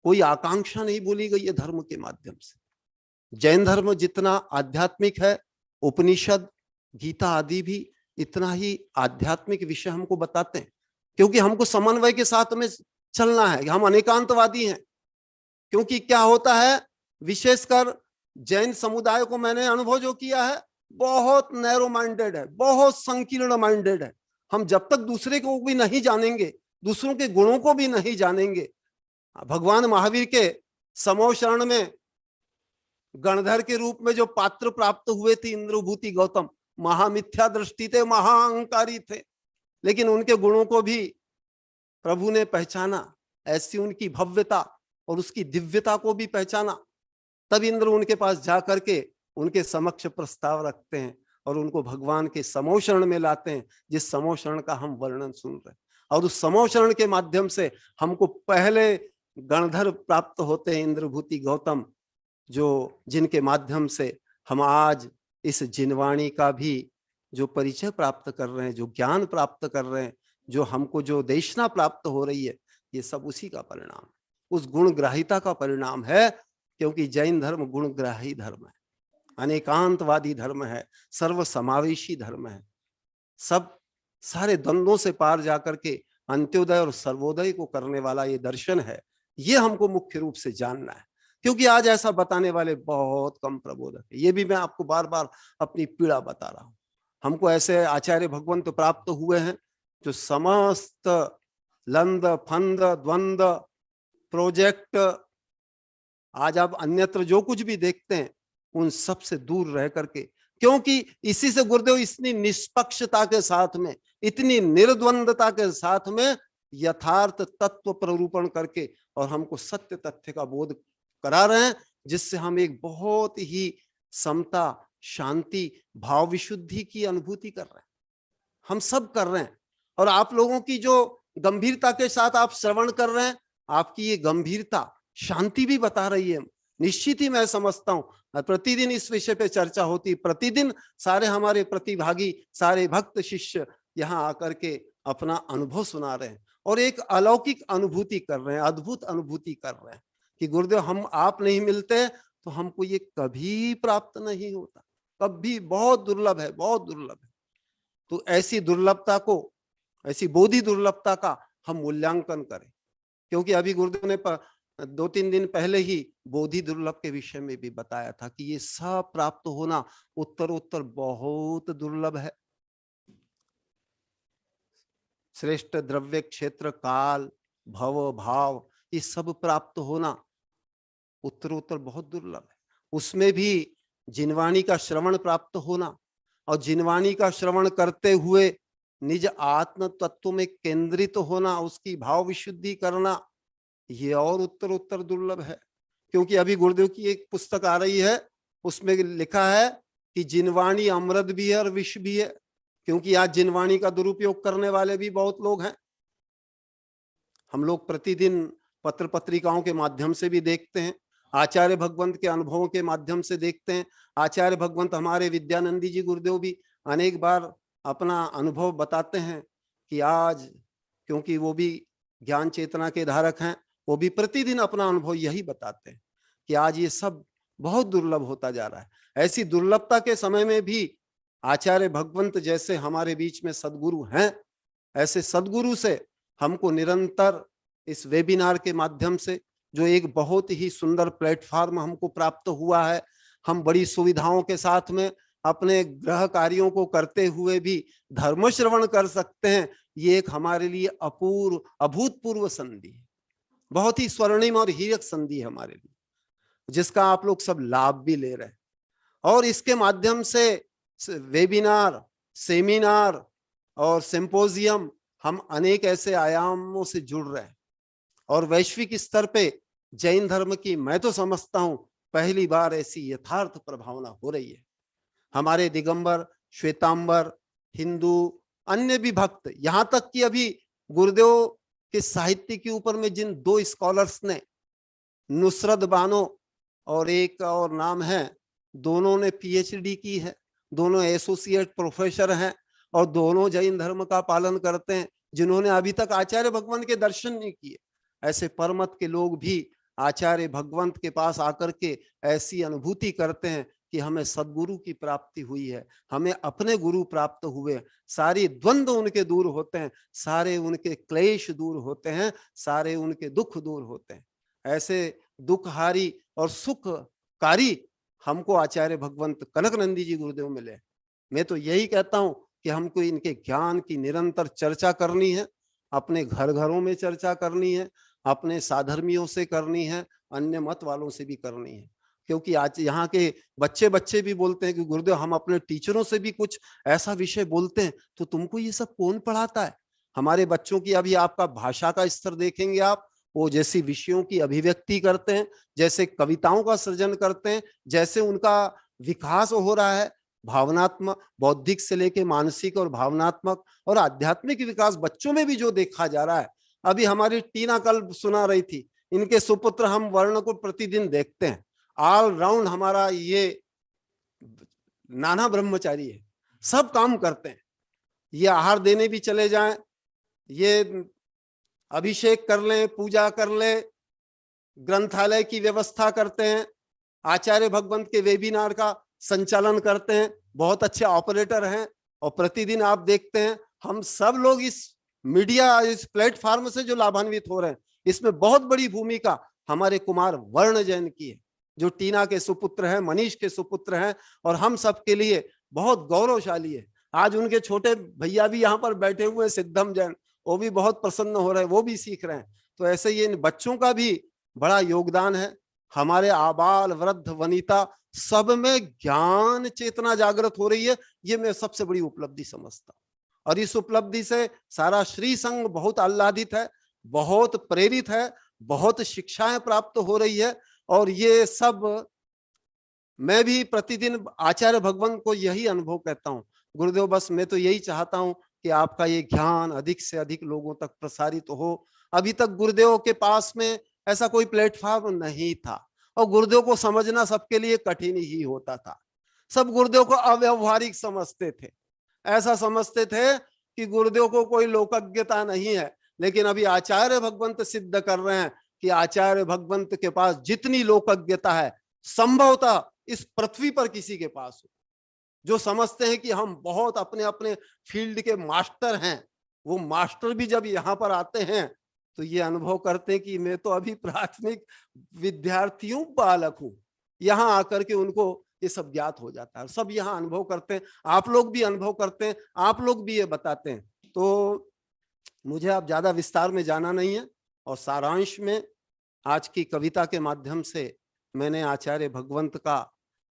कोई आकांक्षा नहीं बोली गई है धर्म के माध्यम से। जैन धर्म जितना आध्यात्मिक है, उपनिषद, गीता आदि भी इतना ही आध्यात्मिक विषय हमको बताते हैं, क्योंकि हमको समन्वय के साथ में चलना है। हम अनेकांतवादी हैं, क्योंकि क्या होता है, विशेषकर जैन समुदाय को मैंने अनुभव जो किया है, बहुत नैरो माइंडेड है, बहुत संकीर्ण माइंडेड है। हम जब तक दूसरे को भी नहीं जानेंगे, दूसरों के गुणों को भी नहीं जानेंगे। भगवान महावीर के समो शरण में गणधर के रूप में जो पात्र प्राप्त हुए थे इंद्रभूति गौतम, महामिथ्या दृष्टि थे, महाअहंकारी थे, लेकिन उनके गुणों को भी प्रभु ने पहचाना, ऐसी उनकी भव्यता और उसकी दिव्यता को भी पहचाना। तब इंद्र उनके पास जा करके उनके समक्ष प्रस्ताव रखते हैं और उनको भगवान के समोशरण में लाते हैं, जिस समोशरण का हम वर्णन सुन रहे हैं। और उस समोशरण के माध्यम से हमको पहले गणधर प्राप्त होते हैं, इंद्रभूति गौतम, जो जिनके माध्यम से हम आज इस जिनवाणी का भी जो परिचय प्राप्त कर रहे हैं, जो ज्ञान प्राप्त कर रहे हैं, जो हमको जो देशना प्राप्त हो रही है, ये सब उसी का परिणाम, उस गुणग्राहिता का परिणाम है। क्योंकि जैन धर्म गुणग्राही धर्म है, अनेकांतवादी धर्म है, सर्वसमावेशी धर्म है। सब सारे द्वंद्वों से पार जाकर के अंत्योदय और सर्वोदय को करने वाला ये दर्शन है। ये हमको मुख्य रूप से जानना है, क्योंकि आज ऐसा बताने वाले बहुत कम प्रबोधक है। ये भी मैं आपको बार बार अपनी पीड़ा बता रहा हूं। हमको ऐसे आचार्य भगवंत प्राप्त हुए हैं जो समस्त लंद फंद द्वंद प्रोजेक्ट, आज आप अन्यत्र जो कुछ भी देखते हैं उन सब से दूर रह करके, क्योंकि इसी से गुरुदेव इतनी निष्पक्षता के साथ में, इतनी निर्द्वंदता के साथ में यथार्थ तत्व प्ररूपण करके और हमको सत्य तथ्य का बोध करा रहे हैं, जिससे हम एक बहुत ही समता, शांति, भाव विशुद्धि की अनुभूति कर रहे हैं। हम सब कर रहे हैं। और आप लोगों की जो गंभीरता के साथ आप श्रवण कर रहे हैं, आपकी ये गंभीरता शांति भी बता रही है। निश्चित ही मैं समझता हूं प्रतिदिन इस विषय पे चर्चा होती, प्रतिदिन सारे हमारे प्रतिभागी, सारे भक्त शिष्य यहाँ आकर के अपना अनुभव सुना रहे हैं और एक अलौकिक अनुभूति कर रहे हैं, अद्भुत अनुभूति कर रहे हैं कि गुरुदेव हम आप नहीं मिलते तो हमको ये कभी प्राप्त नहीं होता, कभी, बहुत दुर्लभ है, बहुत दुर्लभ है। तो ऐसी दुर्लभता को, ऐसी बोधि दुर्लभता का हम मूल्यांकन करें, क्योंकि अभी गुरुदेव ने 2-3 दिन पहले ही बोधि दुर्लभ के विषय में भी बताया था कि ये सब प्राप्त होना उत्तरोत्तर बहुत दुर्लभ है। श्रेष्ठ द्रव्य क्षेत्र काल भव भाव, ये सब प्राप्त होना उत्तरोत्तर बहुत दुर्लभ है। उसमें भी जिनवाणी का श्रवण प्राप्त होना और जिनवाणी का श्रवण करते हुए निज आत्म तत्व में केंद्रित होना, उसकी भाव विशुद्धि करना, ये और उत्तरोत्तर दुर्लभ है। क्योंकि अभी गुरुदेव की एक पुस्तक आ रही है, उसमें लिखा है कि जिनवाणी अमृत भी है और विष भी है, क्योंकि आज जिनवाणी का दुरुपयोग करने वाले भी बहुत लोग हैं। हम लोग प्रतिदिन पत्र पत्रिकाओं के माध्यम से भी देखते हैं, आचार्य भगवंत के अनुभवों के माध्यम से देखते हैं। आचार्य भगवंत हमारे विद्यानंदी जी गुरुदेव भी अनेक बार अपना अनुभव बताते हैं कि आज, क्योंकि वो भी ज्ञान चेतना के धारक हैं, वो भी प्रतिदिन अपना अनुभव यही बताते हैं कि आज ये सब बहुत दुर्लभ होता जा रहा है। ऐसी दुर्लभता के समय में भी आचार्य भगवंत जैसे हमारे बीच में सदगुरु हैं, ऐसे सदगुरु से हमको निरंतर इस वेबिनार के माध्यम से, जो एक बहुत ही सुंदर प्लेटफॉर्म हमको प्राप्त हुआ है, हम बड़ी सुविधाओं के साथ में अपने गृह कार्यों को करते हुए भी धर्म श्रवण कर सकते हैं। ये एक हमारे लिए अपूर्व, अभूतपूर्व संधि है, बहुत ही स्वर्णिम और हीरक संधि है हमारे लिए, जिसका आप लोग सब लाभ भी ले रहे हैं। और इसके माध्यम से वेबिनार, सेमिनार और सिंपोजियम, हम अनेक ऐसे आयामों से जुड़ रहे हैं और वैश्विक स्तर पे जैन धर्म की, मैं तो समझता हूं पहली बार ऐसी यथार्थ प्रभावना हो रही है। हमारे दिगंबर, श्वेतांबर, हिंदू, अन्य भी भक्त, यहां तक कि अभी गुरुदेव के साहित्य के ऊपर में जिन 2 स्कॉलर्स ने, नुसरत बानो और एक और नाम है, दोनों ने पीएचडी की है, दोनों एसोसिएट प्रोफेसर हैं और दोनों जैन धर्म का पालन करते हैं, जिन्होंने अभी तक आचार्य भगवंत के दर्शन नहीं किए। ऐसे परमत के लोग भी आचार्य भगवंत के पास आकर के ऐसी अनुभूति करते हैं कि हमें सदगुरु की प्राप्ति हुई है, हमें अपने गुरु प्राप्त हुए, सारी द्वंद्व उनके दूर होते हैं, सारे उनके क्लेश दूर होते हैं, सारे उनके दुख दूर होते हैं। ऐसे दुखहारी और सुखकारी हमको आचार्य भगवंत कनक नंदी जी गुरुदेव मिले। मैं तो यही कहता हूं कि हमको इनके ज्ञान की निरंतर चर्चा करनी है, अपने घर घरों में चर्चा करनी है, अपने साधर्मियों से करनी है, अन्य मत वालों से भी करनी है। क्योंकि आज यहाँ के बच्चे भी बोलते हैं कि गुरुदेव हम अपने टीचरों से भी कुछ ऐसा विषय बोलते हैं तो तुमको ये सब कौन पढ़ाता है। हमारे बच्चों की अभी आपका भाषा का स्तर देखेंगे आप, वो जैसी विषयों की अभिव्यक्ति करते हैं, जैसे कविताओं का सृजन करते हैं, जैसे उनका विकास हो रहा है, भावनात्मक बौद्धिक से लेके मानसिक और भावनात्मक और आध्यात्मिक विकास बच्चों में भी जो देखा जा रहा है। अभी हमारी टीना कल सुना रही थी, इनके सुपुत्र हम वर्ण को प्रतिदिन देखते हैं, ऑल राउंड हमारा ये नाना ब्रह्मचारी है, सब काम करते हैं। ये आहार देने भी चले जाएं, ये अभिषेक कर लें, पूजा कर लें, ग्रंथालय की व्यवस्था करते हैं, आचार्य भगवंत के वेबिनार का संचालन करते हैं, बहुत अच्छे ऑपरेटर हैं। और प्रतिदिन आप देखते हैं हम सब लोग इस मीडिया, इस प्लेटफॉर्म से जो लाभान्वित हो रहे हैं, इसमें बहुत बड़ी भूमिका हमारे कुमार वर्ण जैन की है, जो टीना के सुपुत्र हैं, मनीष के सुपुत्र हैं, और हम सब के लिए बहुत गौरवशाली है। आज उनके छोटे भैया भी यहाँ पर बैठे हुए हैं, सिद्धम जैन, वो भी बहुत प्रसन्न हो रहे हैं, वो भी सीख रहे हैं। तो ऐसे ये इन बच्चों का भी बड़ा योगदान है। हमारे आबाल वृद्ध वनिता सब में ज्ञान चेतना जागृत हो रही है, ये मैं सबसे बड़ी उपलब्धि समझता हूँ। और इस उपलब्धि से सारा श्री संघ बहुत आह्लादित है, बहुत प्रेरित है, बहुत शिक्षाएं प्राप्त हो रही है। और ये सब मैं भी प्रतिदिन आचार्य भगवंत को यही अनुभव कहता हूँ, गुरुदेव बस मैं तो यही चाहता हूँ कि आपका ये ज्ञान अधिक से अधिक लोगों तक प्रसारित हो। अभी तक गुरुदेव के पास में ऐसा कोई प्लेटफॉर्म नहीं था, और गुरुदेव को समझना सबके लिए कठिन ही होता था। सब गुरुदेव को अव्यवहारिक समझते थे, ऐसा समझते थे कि गुरुदेव को कोई लोकज्ञता नहीं है। लेकिन अभी आचार्य भगवंत सिद्ध कर रहे हैं कि आचार्य भगवंत के पास जितनी लोकज्ञता है संभवतः इस पृथ्वी पर किसी के पास हो। जो समझते हैं कि हम बहुत अपने अपने फील्ड के मास्टर हैं, वो मास्टर भी जब यहाँ पर आते हैं तो ये अनुभव करते हैं कि मैं तो अभी प्राथमिक विद्यार्थियों बालक हूँ। यहाँ आकर के उनको ये सब ज्ञात हो जाता है, सब यहाँ अनुभव करते हैं, आप लोग भी अनुभव करते हैं, आप लोग भी ये बताते हैं। तो मुझे अब ज्यादा विस्तार में जाना नहीं है, और सारांश में आज की कविता के माध्यम से मैंने आचार्य भगवंत का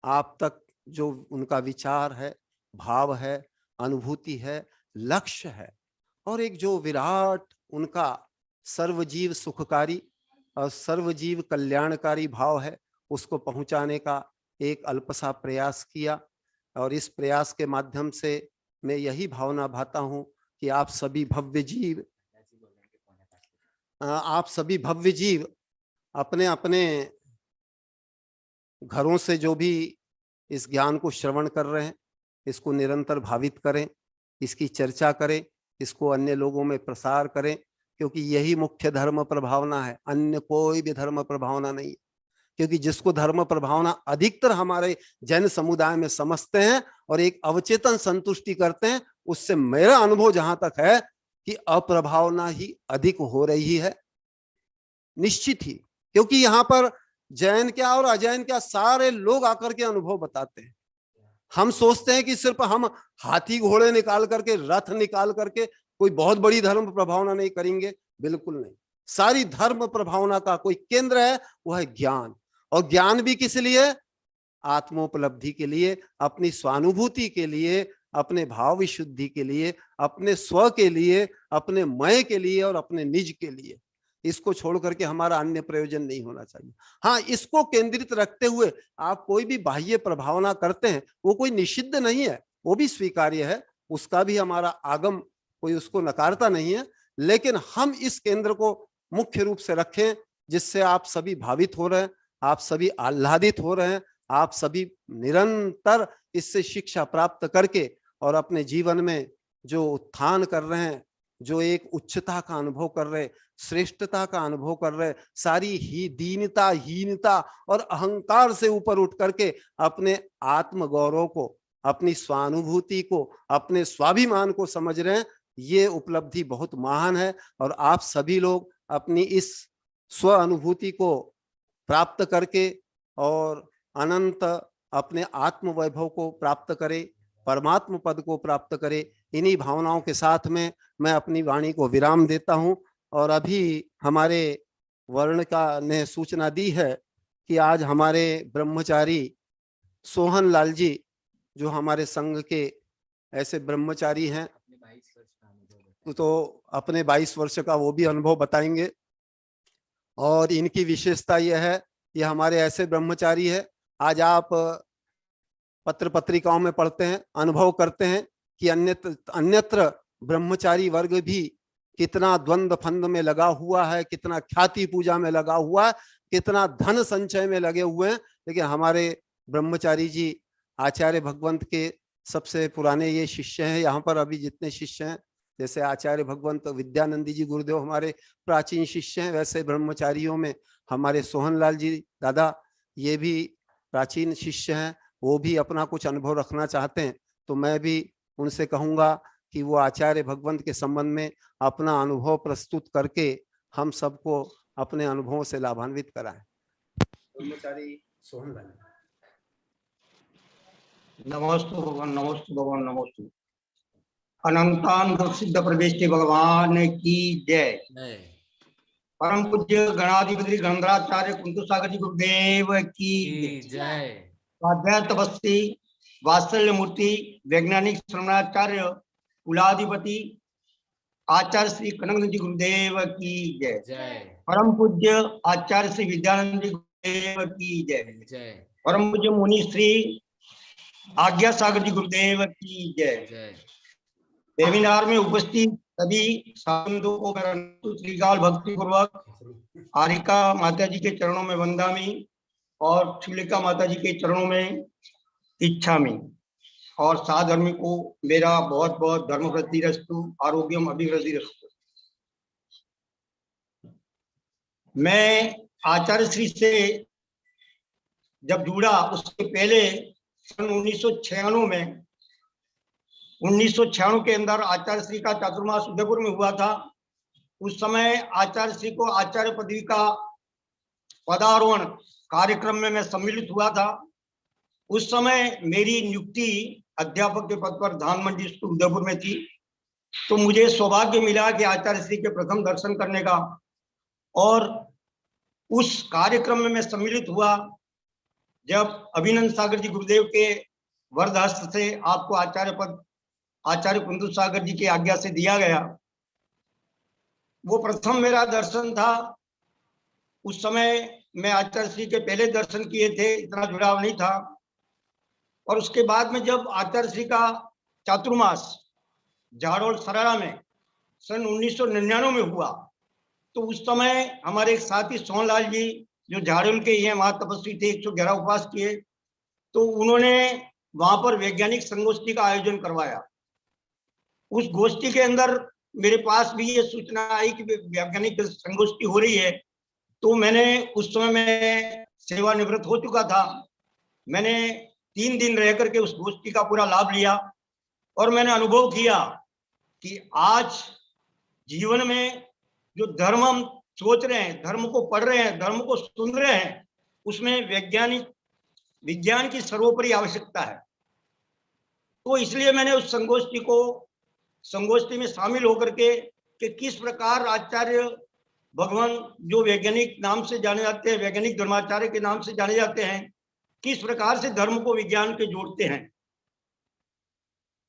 आप तक जो उनका विचार है, भाव है, अनुभूति है, लक्ष्य है, और एक जो विराट उनका सर्वजीव सुखकारी और सर्वजीव कल्याणकारी भाव है, उसको पहुंचाने का एक अल्पसा प्रयास किया। और इस प्रयास के माध्यम से मैं यही भावना भाता हूं कि आप सभी भव्य जीव अपने अपने घरों से जो भी इस ज्ञान को श्रवण कर रहे हैं, इसको निरंतर भावित करें, इसकी चर्चा करें, इसको अन्य लोगों में प्रसार करें, क्योंकि यही मुख्य धर्म प्रभावना है, अन्य कोई भी धर्म प्रभावना नहीं। क्योंकि जिसको धर्म प्रभावना अधिकतर हमारे जैन समुदाय में समझते हैं और एक अवचेतन संतुष्टि करते हैं, उससे मेरा अनुभव जहां तक है कि अप्रभावना ही अधिक हो रही है, निश्चित ही। क्योंकि यहाँ पर जैन क्या और अजैन क्या सारे लोग आकर के अनुभव बताते हैं। हम सोचते हैं कि सिर्फ हम हाथी घोड़े निकाल करके, रथ निकाल करके कोई बहुत बड़ी धर्म प्रभावना नहीं करेंगे, बिल्कुल नहीं। सारी धर्म प्रभावना का कोई केंद्र है, वो है ज्ञान। और ज्ञान भी किस लिए? आत्मोपलब्धि के लिए, अपनी स्वानुभूति के लिए, अपने भाव विशुद्धि के लिए, अपने स्व के लिए, अपने मैं के लिए और अपने निज के लिए। इसको छोड़ करके हमारा अन्य प्रयोजन नहीं होना चाहिए। हाँ, इसको केंद्रित रखते हुए आप कोई भी बाह्य प्रभावना करते हैं, वो कोई निषिद्ध नहीं है, वो भी स्वीकार्य है, उसका भी हमारा आगम कोई उसको नकारता नहीं है। लेकिन हम इस केंद्र को मुख्य रूप से रखें, जिससे आप सभी भावित हो रहे हैं, आप सभी आह्लादित हो रहे हैं, आप सभी निरंतर इससे शिक्षा प्राप्त करके और अपने जीवन में जो उत्थान कर रहे हैं, जो एक उच्चता का अनुभव कर रहे, श्रेष्ठता का अनुभव कर रहे, सारी ही दीनता, हीनता और अहंकार से ऊपर उठ करके अपने आत्म गौरव को, अपनी स्वानुभूति को, अपने स्वाभिमान को समझ रहे हैं, ये उपलब्धि बहुत महान है। और आप सभी लोग अपनी इस स्व अनुभूति को प्राप्त करके और अनंत अपने आत्म वैभव को प्राप्त करें, परमात्म पद को प्राप्त करें। इन्हीं भावनाओं के साथ में मैं अपनी वाणी को विराम देता हूं। और अभी हमारे वर्ण का ने सूचना दी है कि आज हमारे ब्रह्मचारी सोहन लाल जी जो हमारे संघ के ऐसे ब्रह्मचारी हैं, तो अपने 22 वर्ष का वो भी अनुभव बताएंगे। और इनकी विशेषता यह है, ये हमारे ऐसे ब्रह्मचारी है, आज आप पत्र पत्रिकाओं में पढ़ते हैं, अनुभव करते हैं कि अन्यत्र ब्रह्मचारी वर्ग भी कितना द्वंद्व फंद में लगा हुआ है, कितना ख्याति पूजा में लगा हुआ है, कितना धन संचय में लगे हुए हैं, लेकिन हमारे ब्रह्मचारी जी आचार्य भगवंत के सबसे पुराने ये शिष्य हैं। यहाँ पर अभी जितने शिष्य हैं, जैसे आचार्य भगवंत विद्यानंदी जी गुरुदेव हमारे प्राचीन शिष्य हैं, वैसे ब्रह्मचारियों में हमारे सोहनलाल जी दादा ये भी प्राचीन शिष्य हैं। वो भी अपना कुछ अनुभव रखना चाहते हैं, तो मैं भी उनसे कहूंगा कि वो आचार्य भगवंत के संबंध में अपना अनुभव प्रस्तुत करके हम सबको अपने अनुभवों से लाभान्वित कराएं। ब्रह्मचारी सोहनलाल। नमोस्तु भगवान नमोस्तु। अनंतान सिद्ध प्रवेश भगवान की जय। परम पूज्य गणाधिपति गणधराचार्य कुंतु सागर जी गुरुदेव की जय। स्वाध्याय तपस्वी वात्सल्य मूर्ति वैज्ञानिक श्रवणाचार्य कुलाधिपति आचार्य श्री कनक जी गुरुदेव की जय। जय। परम पूज्य आचार्य श्री विद्यानंद जी गुरुदेव की जय। जय। परम पूज्य मुनि श्री आज्ञा सागर जी गुरुदेव की जय। जय। वेबिनार में उपस्थित सभी साधुओं को मेरा श्रीकाल भक्ति पूर्वक आरिका माता जी के चरणों में वंदामी और श्रीलिका माता जी के चरणों में इच्छामी, और साधर्मी को मेरा बहुत बहुत धर्म वृद्धि रस्तु आरोग्यम अभिवृद्धि रस्तु। मैं आचार्य श्री से जब जुड़ा उसके पहले सन 1996 के अंदर आचार्य श्री का चातुर्मास उदयपुर में हुआ था। उस समय आचार्य श्री को आचार्य पदवी का पदारोहण कार्यक्रम में मैं सम्मिलित हुआ था। उस समय मेरी नियुक्ति अध्यापक के पद पर धान मंडी स्कूल उदयपुर में थी, तो मुझे सौभाग्य मिला कि आचार्य श्री के प्रथम दर्शन करने का, और उस कार्यक्रम में मैं सम्मिलित हुआ जब अभिनंद सागर जी गुरुदेव के वरद हस्त से आपको आचार्य पद आचार्य कुंतु सागर जी की आज्ञा से दिया गया। वो प्रथम मेरा दर्शन था। उस समय मैं आचार्य श्री के पहले दर्शन किए थे, इतना जुड़ाव नहीं था। और उसके बाद में जब आचार्य श्री का चातुर्मास झाड़ोल सराड़ा में सन 1999 में हुआ, तो उस समय हमारे एक साथी सोहनलाल जी जो झाड़ोल के ये महातपस्वी थे, 111 उपवास किए, तो उन्होंने वहां पर वैज्ञानिक संगोष्ठी का आयोजन करवाया। उस गोष्ठी के अंदर मेरे पास भी ये सूचना आई कि वैज्ञानिक संगोष्ठी हो रही है, तो मैंने उस समय में सेवानिवृत्त हो चुका था। मैंने 3 दिन रह करके उस गोष्ठी का पूरा लाभ लिया, और मैंने अनुभव किया कि आज जीवन में जो धर्म हम सोच रहे हैं, धर्म को पढ़ रहे हैं, धर्म को सुन रहे हैं, उसमें विज्ञान की सर्वोपरि आवश्यकता है। तो इसलिए मैंने उस संगोष्ठी में शामिल होकर के कि किस प्रकार आचार्य भगवान जो वैज्ञानिक नाम से जाने जाते हैं, वैज्ञानिक धर्माचार्य के नाम से जाने जाते हैं, किस प्रकार से धर्म को विज्ञान के जोड़ते हैं।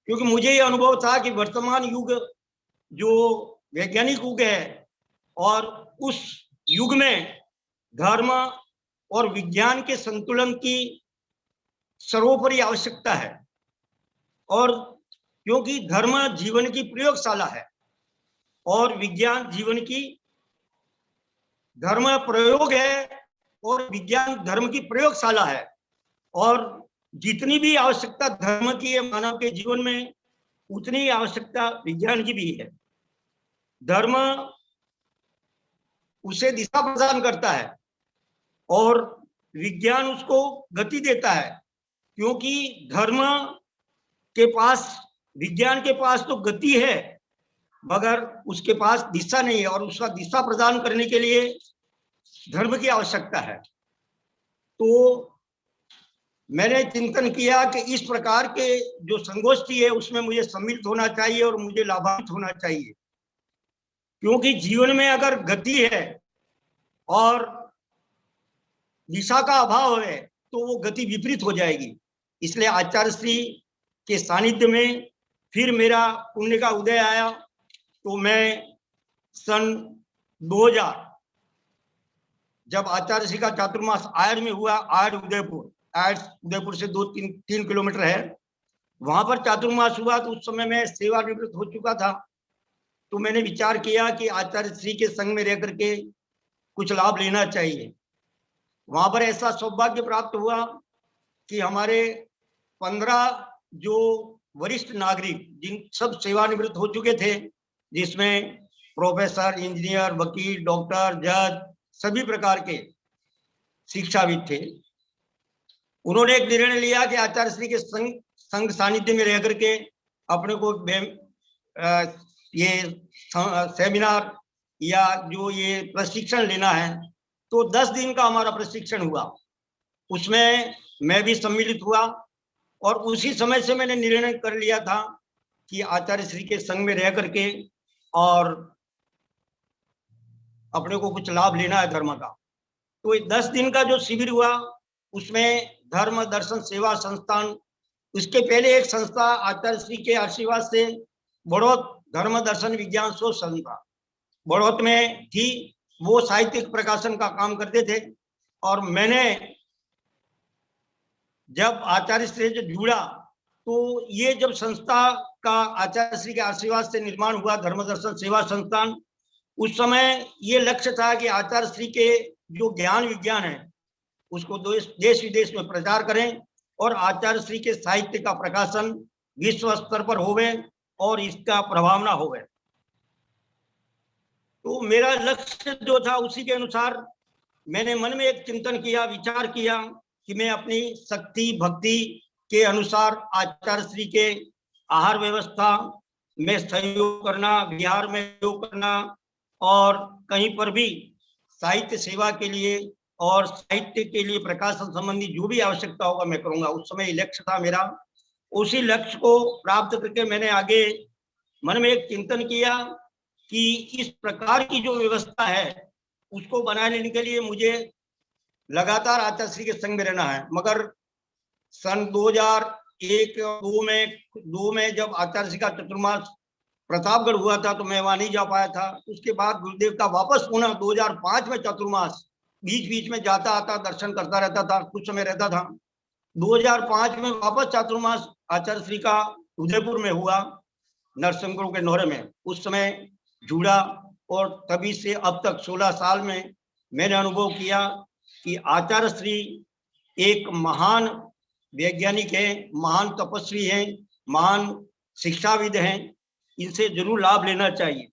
क्योंकि मुझे ये अनुभव था कि वर्तमान युग जो वैज्ञानिक युग है, और उस युग में धर्म और विज्ञान के संतुलन की सर्वोपरि आवश्यकता है। और क्योंकि धर्म जीवन की प्रयोगशाला है और विज्ञान जीवन की, धर्म प्रयोग है और विज्ञान धर्म की प्रयोगशाला है, और जितनी भी आवश्यकता धर्म की है मानव के जीवन में, उतनी आवश्यकता विज्ञान की भी है। धर्म उसे दिशा प्रदान करता है और विज्ञान उसको गति देता है, क्योंकि धर्म के पास, विज्ञान के पास तो गति है, मगर उसके पास दिशा नहीं है, और उसका दिशा प्रदान करने के लिए धर्म की आवश्यकता है। तो मैंने चिंतन किया कि इस प्रकार के जो संगोष्ठी है उसमें मुझे सम्मिलित होना चाहिए और मुझे लाभान्वित होना चाहिए, क्योंकि जीवन में अगर गति है और दिशा का अभाव है तो वो गति विपरीत हो जाएगी। इसलिए आचार्य श्री के सानिध्य में फिर मेरा पुण्य का उदय आया। तो मैं सन 2000 जब आचार्य श्री का चातुर्मास आयर में हुआ, आयर उदयपुर से 2-3 किलोमीटर है, वहां पर चातुर्मास हुआ। तो उस समय मैं सेवानिवृत्त हो चुका था। तो मैंने विचार किया कि आचार्य श्री के संग में रह करके कुछ लाभ लेना चाहिए। वहां पर ऐसा सौभाग्य प्राप्त हुआ कि हमारे 15 जो वरिष्ठ नागरिक जिन सब सेवानिवृत्त हो चुके थे, जिसमें प्रोफेसर, इंजीनियर, वकील, डॉक्टर, जज, सभी प्रकार के शिक्षाविद थे, उन्होंने एक निर्णय लिया कि आचार्य श्री के संग सानिध्य में रह करके अपने को ये सेमिनार या जो ये प्रशिक्षण लेना है। तो 10 दिन का हमारा प्रशिक्षण हुआ, उसमें मैं भी सम्मिलित हुआ। और उसी समय से मैंने निर्णय कर लिया था कि आचार्य श्री के संग में रह करके और अपने को कुछ लाभ लेना है धर्म का। तो 10 दिन का जो शिविर हुआ उसमें धर्म दर्शन सेवा संस्थान, उसके पहले एक संस्था आचार्य श्री के आशीर्वाद से बड़ौत धर्म दर्शन विज्ञान शोध संस्था बड़ौत में थी, वो साहित्यिक प्रकाशन का काम करते थे। और मैंने जब आचार्य श्री से जुड़ा तो ये जब संस्था का आचार्य श्री के आशीर्वाद से निर्माण हुआ धर्म दर्शन सेवा संस्थान, उस समय ये लक्ष्य था कि आचार्य श्री के जो ज्ञान विज्ञान है उसको देश विदेश में प्रचार करें और आचार्य श्री के साहित्य का प्रकाशन विश्व स्तर पर होवे और इसका प्रभाव ना होवे। तो मेरा लक्ष्य जो था उसी के अनुसार मैंने मन में एक चिंतन किया, विचार किया कि मैं अपनी शक्ति भक्ति के अनुसार आचार्य श्री के आहार व्यवस्था में सहयोग करना, विहार में सहयोग करना और कहीं पर भी साहित्य सेवा के लिए और साहित्य के लिए प्रकाशन संबंधी जो भी आवश्यकता होगा मैं करूंगा। उस समय लक्ष्य था मेरा। उसी लक्ष्य को प्राप्त करके मैंने आगे मन में एक चिंतन किया कि इस प्रकार की जो व्यवस्था है उसको बनाए लेने के लिए मुझे लगातार आचार्य श्री के संग में रहना है। मगर सन 2001-2 में जब आचार्य श्री का चतुर्मास प्रतापगढ़ हुआ था तो मैं वहां नहीं जा पाया था। उसके बाद गुरुदेव का वापस पुनः 2005 में चतुर्मास, बीच बीच में जाता आता दर्शन करता रहता था, कुछ समय रहता था। 2005 में वापस चातुर्मास आचार्य श्री का उदयपुर में हुआ, नरसिंहपुर के नोहरे में। उस समय जुड़ा और तभी से अब तक 16 साल में मैंने अनुभव किया कि आचार्य श्री एक महान वैज्ञानिक हैं, महान तपस्वी हैं, महान शिक्षाविद हैं, इनसे जरूर लाभ लेना चाहिए।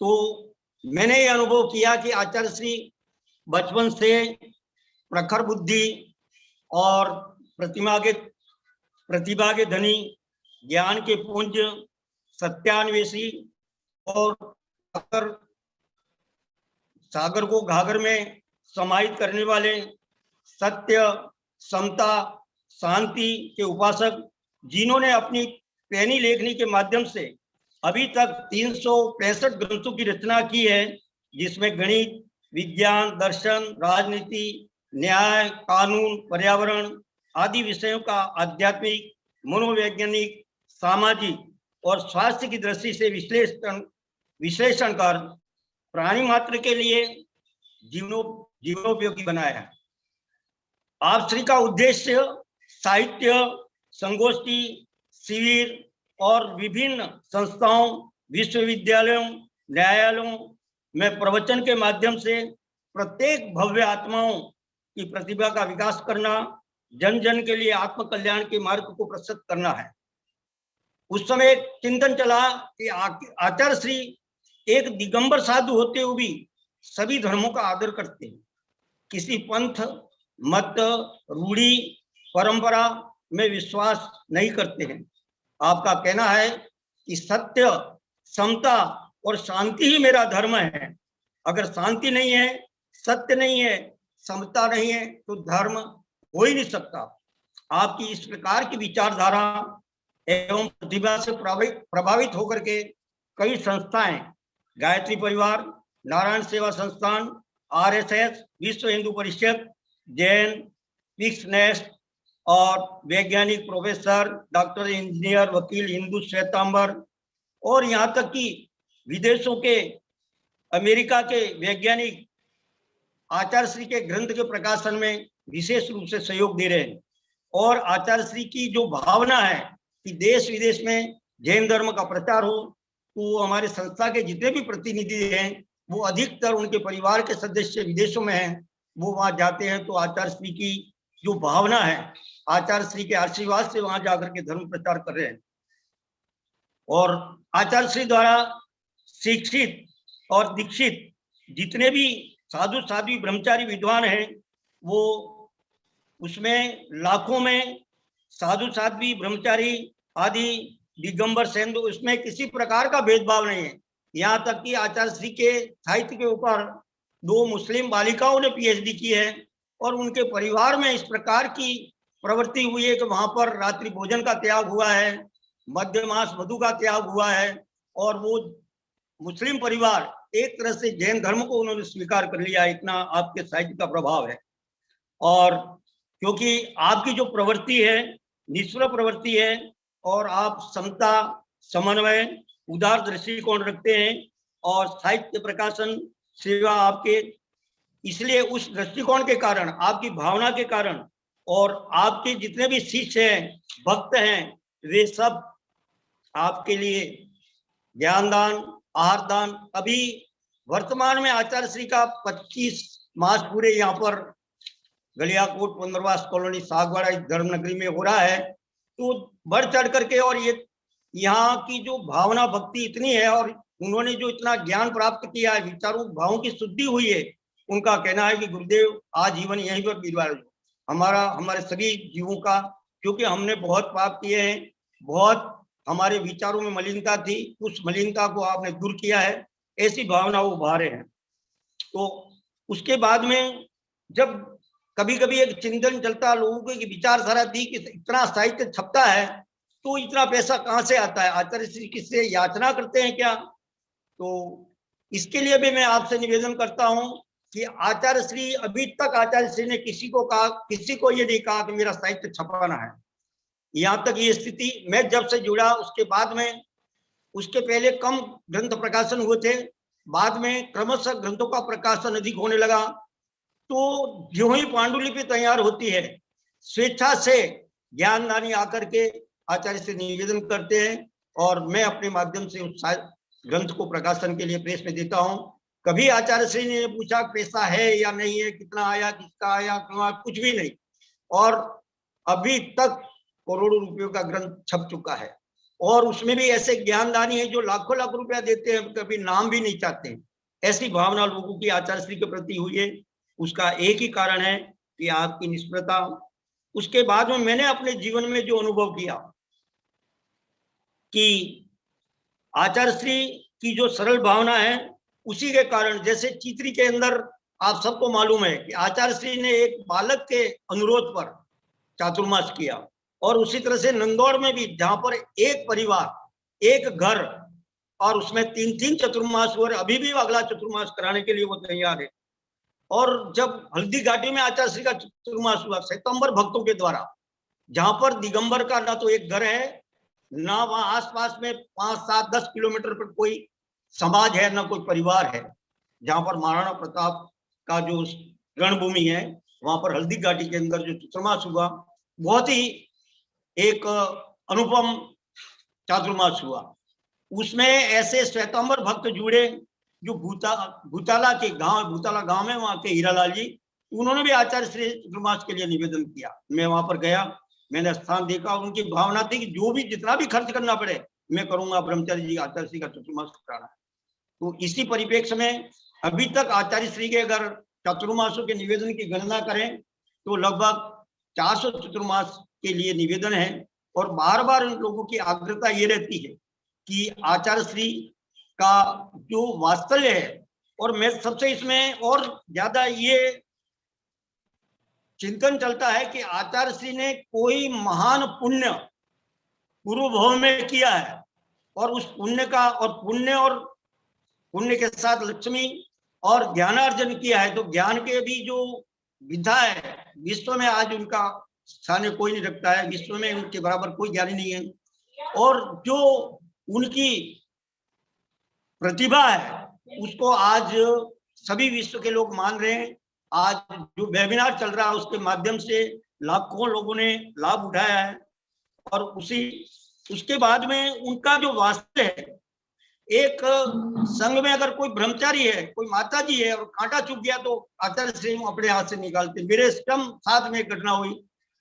तो मैंने ये अनुभव किया कि आचार्य श्री बचपन से प्रखर बुद्धि और प्रतिभा के धनी, ज्ञान के पुंज, सत्यान्वेषी और सागर को घाघर में समाहित करने वाले, सत्य, समता, शांति के उपासक, जिन्होंने अपनी पैनी लेखनी के माध्यम से अभी तक 365 ग्रंथों की रचना की है, जिसमें गणित, विज्ञान, दर्शन, राजनीति, न्याय, कानून, पर्यावरण आदि विषयों का आध्यात्मिक, मनोवैज्ञानिक, सामाजिक और स्वास्थ्य की दृष्टि से विश्लेषण कर प्राणी मात्र के लिए जीवनोपयोगी बनाया है। आप श्री का उद्देश्य साहित्य, संगोष्ठी, शिविर और विभिन्न संस्थाओं, विश्वविद्यालयों, न्यायालयों में प्रवचन के माध्यम से प्रत्येक भव्य आत्माओं की प्रतिभा का विकास करना, जन जन के लिए आत्म कल्याण के मार्ग को प्रस्तुत करना है। उस समय एक चिंतन चला कि आचार्य श्री एक दिगंबर साधु होते हुए भी सभी धर्मों का आदर करते हैं, किसी पंथ, मत, रूढ़ी, परंपरा में विश्वास नहीं करते हैं। आपका कहना है कि सत्य, समता और शांति ही मेरा धर्म है। अगर शांति नहीं है, सत्य नहीं है, समता नहीं है तो धर्म हो ही नहीं सकता। आपकी इस प्रकार की विचारधारा एवं प्रतिभा से प्रभावित होकर के कई संस्थाएं, गायत्री परिवार, नारायण सेवा संस्थान आरएसएस, विश्व हिंदू परिषद, जैन, फिक्स नेस्ट और वैज्ञानिक, प्रोफेसर, डॉक्टर, इंजीनियर, वकील, हिंदू श्वेतांबर और यहाँ तक कि विदेशों के, अमेरिका के वैज्ञानिक आचार्य श्री के ग्रंथ के प्रकाशन में विशेष रूप से सहयोग दे रहे हैं। और आचार्य श्री की जो भावना है कि देश विदेश में जैन धर्म का प्रचार हो, तो हमारे संस्था के जितने भी प्रतिनिधि हैं वो अधिकतर उनके परिवार के सदस्य विदेशों में हैं, वो वहां जाते हैं तो आचार्य श्री की जो भावना है, आचार्य श्री के आशीर्वाद से वहां जाकर के धर्म प्रचार कर रहे हैं। और आचार्य श्री द्वारा शिक्षित और दीक्षित जितने भी साधु साध्वी ब्रह्मचारी विद्वान हैं, वो उसमें लाखों में साधु साध्वी ब्रह्मचारी आदि दिगंबर सेंधु, उसमें किसी प्रकार का भेदभाव नहीं है। यहाँ तक कि आचार्य श्री के साहित्य के ऊपर 2 मुस्लिम बालिकाओं ने पीएचडी की है और उनके परिवार में इस प्रकार की प्रवृत्ति हुई है कि वहां पर रात्रि भोजन का त्याग हुआ है, मध्य मास मधु का त्याग हुआ है और वो मुस्लिम परिवार एक तरह से जैन धर्म को उन्होंने स्वीकार कर लिया। इतना आपके साहित्य का प्रभाव है। और क्योंकि आपकी जो प्रवृत्ति है निष्फल प्रवृत्ति है और आप समता, समन्वय, उदार दृष्टिकोण रखते हैं और साहित्य प्रकाशन सेवा आपके, इसलिए उस दृष्टिकोण के कारण, आपकी भावना के कारण और आपके जितने भी शिष्य हैं, भक्त हैं, वे सब आपके लिए ज्ञान दान, आहार दान, अभी वर्तमान में आचार्य श्री का 25 मास पूरे यहाँ पर गलियाकोट 15वास कॉलोनी सागवाड़ा धर्मनगरी में हो रहा है। तो बढ़ चढ़ करके, और ये यहाँ की जो भावना भक्ति इतनी है और उन्होंने जो इतना ज्ञान प्राप्त किया है, विचारों भावों की शुद्धि हुई है, उनका कहना है कि गुरुदेव आजीवन यहीं पर विराज हमारे सभी जीवों का, क्योंकि हमने बहुत पाप किए हैं, बहुत हमारे विचारों में मलिनता थी, उस मलिनता को आपने दूर किया है, ऐसी भावना वो उभारे हैं। तो उसके बाद में जब कभी कभी एक चिंतन चलता लोगों की विचारधारा थी कि इतना साहित्य छपता है तो इतना पैसा कहाँ से आता है, आचार्य श्री किससे याचना करते हैं क्या? तो इसके लिए भी मैं आपसे निवेदन करता हूं कि आचार्य श्री, अभी तक आचार्य श्री ने किसी को ये नहीं कहा कि मेरा साहित्य छपाना है। यहाँ तक ये स्थिति, मैं जब से जुड़ा उसके बाद में, उसके पहले कम ग्रंथ प्रकाशन हुए थे, बाद में क्रमशः ग्रंथों का प्रकाशन अधिक होने लगा। तो जो ही पांडुलिपि तैयार होती है, स्वेच्छा से ज्ञानदानी आकर के आचार्य से निवेदन करते हैं और मैं अपने माध्यम से उस ग्रंथ को प्रकाशन के लिए प्रेस में देता हूं। कभी आचार्य श्री ने पूछा पैसा है या नहीं है, कितना आया, किसका आया, कुछ भी नहीं। और अभी तक करोड़ों रुपयों का ग्रंथ छप चुका है और उसमें भी ऐसे ज्ञानदानी है जो लाखों लाख रुपया देते हैं, कभी नाम भी नहीं चाहते हैं। ऐसी भावना लोगों की आचार्य श्री के प्रति हुई है। उसका एक ही कारण है कि आपकी निष्प्रता। उसके बाद में मैंने अपने जीवन में जो अनुभव किया कि आचार्य श्री की जो सरल भावना है, उसी के कारण, जैसे चित्री के अंदर आप सबको मालूम है कि आचार्य श्री ने एक बालक के अनुरोध पर चातुर्मास किया, और उसी तरह से नंदौड़ में भी, जहां पर एक परिवार, एक घर, और उसमें 3-3 चतुर्मास हुए, अभी भी अगला चतुर्मास कराने के लिए वो तैयार है। और जब हल्दी घाटी में आचार्य श्री का चतुर्मास हुआ श्वेतांबर भक्तों के द्वारा, जहां पर दिगंबर का ना तो एक घर है, ना वहां आसपास में 5, 7, 10 किलोमीटर पर कोई समाज है, ना कोई परिवार है, जहां पर महाराणा प्रताप का जो रणभूमि है, वहां पर हल्दी घाटी के अंदर जो चतुर्मास हुआ, बहुत ही एक अनुपम चातुर्मास हुआ। उसमें ऐसे श्वेतांबर भक्त जुड़े जो भूताला गांव में वहां के हीरालाल जी, उन्होंने भी आचार्य श्री चतुर्मास के लिए निवेदन किया। मैं वहां पर गया, मैंने स्थान देखा, उनकी भावना थी कि जो भी जितना भी खर्च करना पड़े मैं करूंगा, ब्रह्मचारी जी आचार्य श्री का चतुर्मास कराना है। तो इसी परिप्रेक्ष्य में अभी तक आचार्य श्री के अगर चतुर्मासों के निवेदन की गणना करें तो लगभग 400 चतुर्मास के लिए निवेदन है। और बार बार उन लोगों की आग्रहता ये रहती है कि आचार्य श्री का जो वात्सल्य है, और मैं सबसे इसमें और ज्यादा ये चिंतन चलता है कि आचार्य श्री ने कोई महान पुण्य पूर्व भव में किया है, और उस पुण्य का, और पुण्य के साथ लक्ष्मी और ज्ञानार्जन किया है, तो ज्ञान के भी जो विधा है विश्व में आज उनका स्थान कोई नहीं रखता है, विश्व में उनके बराबर कोई ज्ञानी नहीं है। और जो उनकी प्रतिभा है उसको आज सभी विश्व के लोग मान रहे हैं। आज जो वेबिनार चल रहा है उसके माध्यम से लाखों लोगों ने लाभ उठाया है। और उसके बाद में उनका जो वास्तव है, एक संघ में अगर कोई ब्रह्मचारी है, कोई माता जी है और कांटा चुभ गया तो आचार्य श्री अपने हाथ से निकालते। मेरे स्वयं साथ में एक घटना हुई,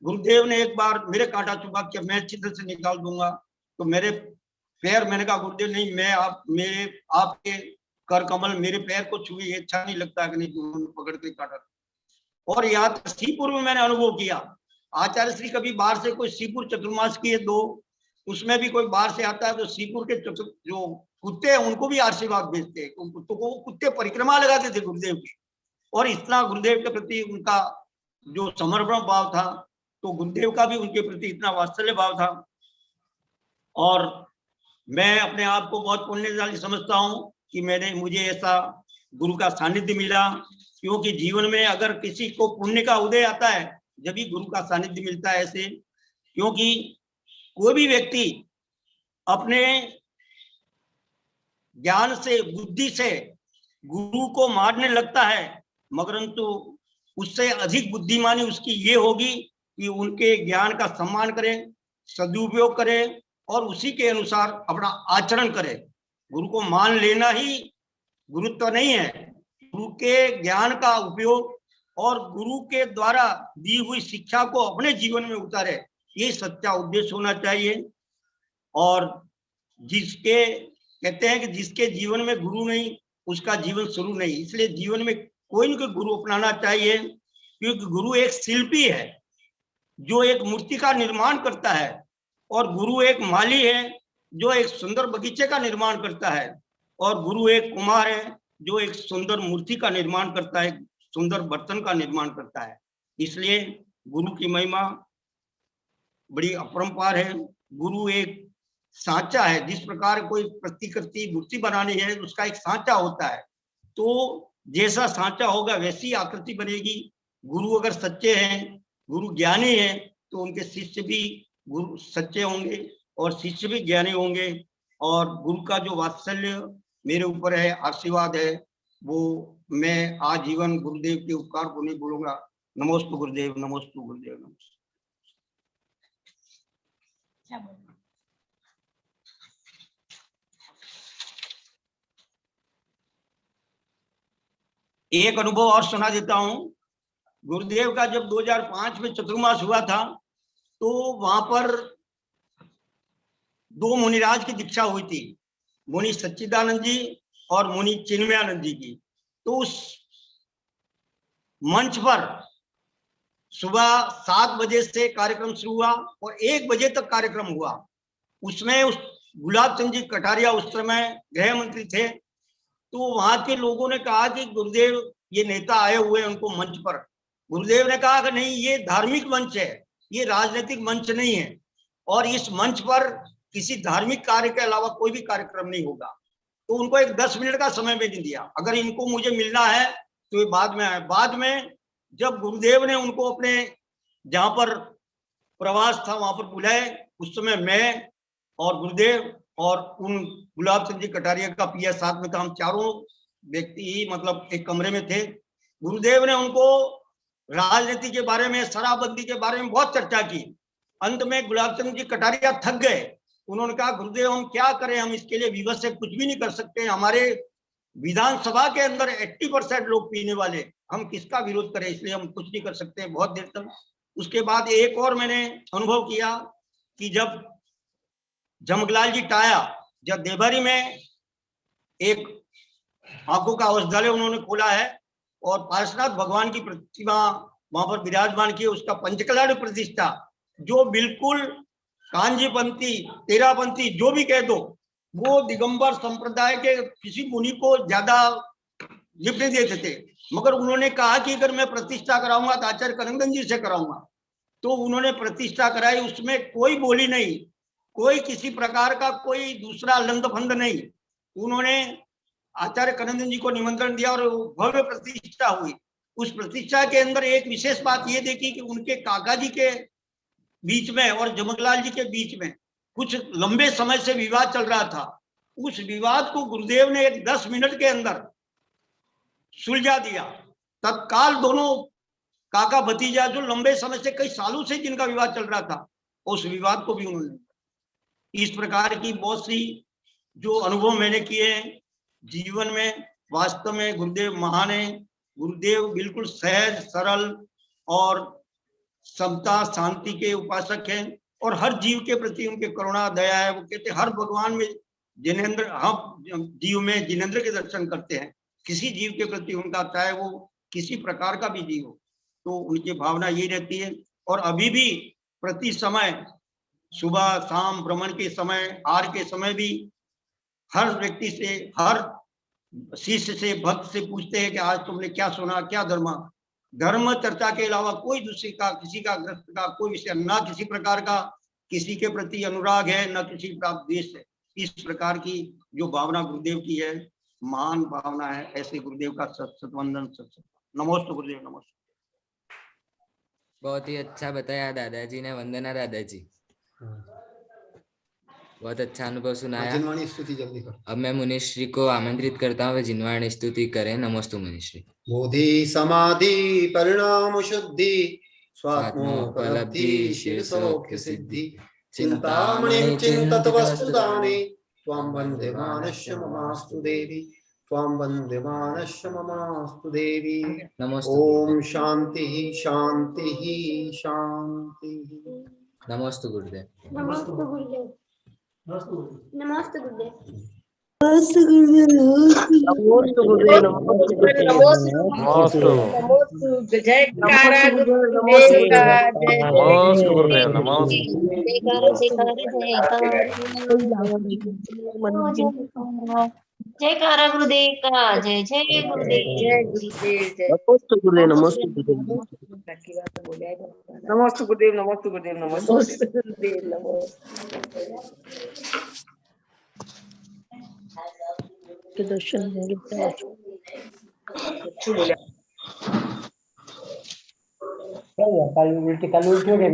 गुरुदेव ने एक बार मेरे कांटा चुभा कि मैं छिद्र से निकाल दूंगा, तो मेरे पैर, मैंने कहा गुरुदेव नहीं, मैं आपके कर कमल मेरे पैर को छुए, अच्छा नहीं लगता कि नहीं पकड़ के काटा। और यहाँ तक सीपुर में मैंने अनुभव किया, आचार्य श्री कभी बाहर से कोई सीपुर चतुर्मास किए दो, उसमें भी कोई बाहर से आता है तो सीपुर के जो कुत्ते हैं उनको भी आशीर्वाद भेजते हैं। उन कुत्तों को कुत्ते परिक्रमा लगाते थे गुरुदेव की, और इतना गुरुदेव के प्रति उनका जो समर्पण भाव था, तो गुरुदेव का भी उनके प्रति इतना वात्सल्य भाव था। और मैं अपने आप को बहुत पुण्यशाली समझता हूँ कि मुझे ऐसा गुरु का सानिध्य मिला, क्योंकि जीवन में अगर किसी को पुण्य का उदय आता है जब भी गुरु का सानिध्य मिलता है ऐसे। क्योंकि कोई भी व्यक्ति अपने ज्ञान से, बुद्धि से गुरु को मारने लगता है, मगरंतु उससे अधिक बुद्धिमानी उसकी ये होगी कि उनके ज्ञान का सम्मान करे, सदुपयोग करे और उसी के अनुसार अपना आचरण करे। गुरु को मान लेना ही गुरुत्व नहीं है, गुरु के ज्ञान का उपयोग और गुरु के द्वारा दी हुई शिक्षा को अपने जीवन में उतारे, ये सच्चा उद्देश्य होना चाहिए। और जिसके कहते हैं कि जिसके जीवन में गुरु नहीं उसका जीवन शुरू नहीं, इसलिए जीवन में कोई न कोई गुरु अपनाना चाहिए। क्योंकि गुरु एक शिल्पी है जो एक मूर्ति का निर्माण करता है, और गुरु एक माली है जो एक सुंदर बगीचे का निर्माण करता है, और गुरु एक कुम्हार है जो एक सुंदर मूर्ति का निर्माण करता है, सुंदर बर्तन का निर्माण करता है। इसलिए गुरु की महिमा बड़ी अपरंपार है। गुरु एक सांचा है, जिस प्रकार कोई प्रतिकृति मूर्ति बनानी है उसका एक सांचा होता है, तो जैसा सांचा होगा वैसी आकृति बनेगी। गुरु अगर सच्चे हैं, गुरु ज्ञानी है, तो उनके शिष्य भी गुरु सच्चे होंगे और शिष्य भी ज्ञानी होंगे। और गुरु का जो वात्सल्य मेरे ऊपर है, आशीर्वाद है, वो मैं आजीवन गुरुदेव के उपकार को नहीं भूलूंगा। नमोस्तु गुरुदेव, नमोस्तु गुरुदेव, नमोस्तु। एक अनुभव और सुना देता हूं। गुरुदेव का जब 2005 में चतुर्मास हुआ था, तो वहां पर 2 मुनिराज की दीक्षा हुई थी, मुनि सच्चिदानंद जी और मुनि चिन्मयानंद जी की। तो उस मंच पर सुबह 7 बजे से कार्यक्रम शुरू हुआ और 1 बजे तक कार्यक्रम हुआ। उसमें उस गुलाब चंद जी कटारिया उस समय गृह मंत्री थे, तो वहां के लोगों ने कहा कि गुरुदेव ये नेता आए हुए हैं उनको मंच पर। गुरुदेव ने कहा कि नहीं, ये धार्मिक मंच है, ये राजनीतिक मंच नहीं है, और इस मंच पर किसी धार्मिक कार्य के अलावा कोई भी कार्यक्रम नहीं होगा। तो उनको एक 10 मिनट का समय भी नहीं दिया, अगर इनको मुझे मिलना है तो ये बाद में आए। बाद में जब गुरुदेव ने उनको अपने जहां पर प्रवास था वहां पर बुलाए, उस समय मैं और गुरुदेव और उन गुलाब चंद जी कटारिया का पिया साथ में था, हम चारों व्यक्ति ही मतलब एक कमरे में थे। गुरुदेव ने उनको राजनीति के बारे में, शराबबंदी के बारे में बहुत चर्चा की। अंत में गुलाब चंद जी कटारिया थक गए, उन्होंने कहा गुरुदेव हम क्या करें, हम इसके लिए विवश से कुछ भी नहीं कर सकते, हमारे विधानसभा के अंदर 80% लोग पीने वाले, हम किसका विरोध करें, इसलिए हम कुछ नहीं कर सकते बहुत देर तक। उसके बाद एक और मैंने अनुभव किया कि जब जमगलाल जी टाया, जब देवरी में एक आंखों का औषधालय उन्होंने खोला है और पार्श्वनाथ भगवान की प्रतिमा वहां पर विराजमान की, उसका पंचकल्याण प्रतिष्ठा, जो बिल्कुल कांजीपंथी, तेरापंथी जो भी कह दो, वो दिगंबर संप्रदाय के किसी मुनि को ज्यादा लिप नहीं देते थे। मगर उन्होंने कहा कि अगर मैं प्रतिष्ठा कराऊंगा तो आचार्य करंगन जी से कराऊंगा। तो उन्होंने प्रतिष्ठा कराई, उसमें कोई बोली नहीं, कोई किसी प्रकार का कोई दूसरा लंद फंद नहीं। उन्होंने आचार्य कनंदन जी को निमंत्रण दिया और भव्य प्रतिष्ठा हुई। उस प्रतिष्ठा के अंदर एक विशेष बात ये देखी कि उनके काका जी के बीच में और जमकलाल जी के बीच में कुछ लंबे समय से विवाद चल रहा था। उस विवाद को गुरुदेव ने एक 10 मिनट के अंदर सुलझा दिया। तत्काल दोनों काका भतीजा जो लंबे समय से कई सालों से जिनका विवाद चल रहा था, उस विवाद को भी उन्होंने, इस प्रकार की बहुत सी जो अनुभव मैंने किए हैं जीवन में, वास्तव में गुरुदेव महान है। गुरुदेव बिल्कुल सहज सरल और समता शांति के उपासक हैं और हर जीव के प्रति उनके करुणा दया है। वो कहते हैं हर भगवान में जिनेंद्र, हम जीव में जिनेंद्र के दर्शन करते हैं। किसी जीव के प्रति उनका, चाहे वो किसी प्रकार का भी जीव हो, तो उनकी भावना यही रहती है। और अभी भी प्रति समय सुबह शाम भ्रमण के समय, हार के समय भी हर व्यक्ति से, हर शिष्य से, भक्त से पूछते हैं कि आज तुमने क्या सुना, क्या धर्म चर्चा के अलावा कोई दूसरे का, किसी का ग्रस्त का कोई विषय, ना किसी प्रकार का किसी के प्रति अनुराग है, न किसी का द्वेष है। इस प्रकार की जो भावना गुरुदेव की है, महान भावना है। ऐसे गुरुदेव का सत्वंदन, नमोस्तु गुरुदेव, नमोस्तु। बहुत ही अच्छा बताया दादाजी ने। वंदना दादाजी, बहुत अच्छा अनुभव सुनाया। जिनवाणी स्तुति जल्दी कर। अब मैं मुनिश्री को आमंत्रित करता हूँ वे जिनवाणी स्तुति करें। नमोस्तु मुनिश्री। बोधि समाधि परिणाम शुद्धि स्वात्मोपलब्धि शीर्षोक्ति सिद्धि चिंतामणि चिंतत वस्तुदाने त्वां वन्दे मानस्य ममास्तु देवी त्वां वन्दे मानस्य ममास्तु देवी। नमोस्तु ओम शांति शांति शांति। नमोस्तु गुरुदेव। नमस्ते गुरुदेव। नमस्ते गुरुदेव। जयकारा गुरुदेव का, नमस्ते गुरुदेव, नमस्ते। जयकारा गुरुदेव का, जय जय गुरुदेव। जय गुरुदेव, जय नमस्ते गुरुदेव, नमस्ते गुरुदेव। नमस्ते गुरुदेव, नमस्ते गुरुदेव, नमस्ते गुरुदेव, के दर्शन होंगे। कल उल्टी हो गया।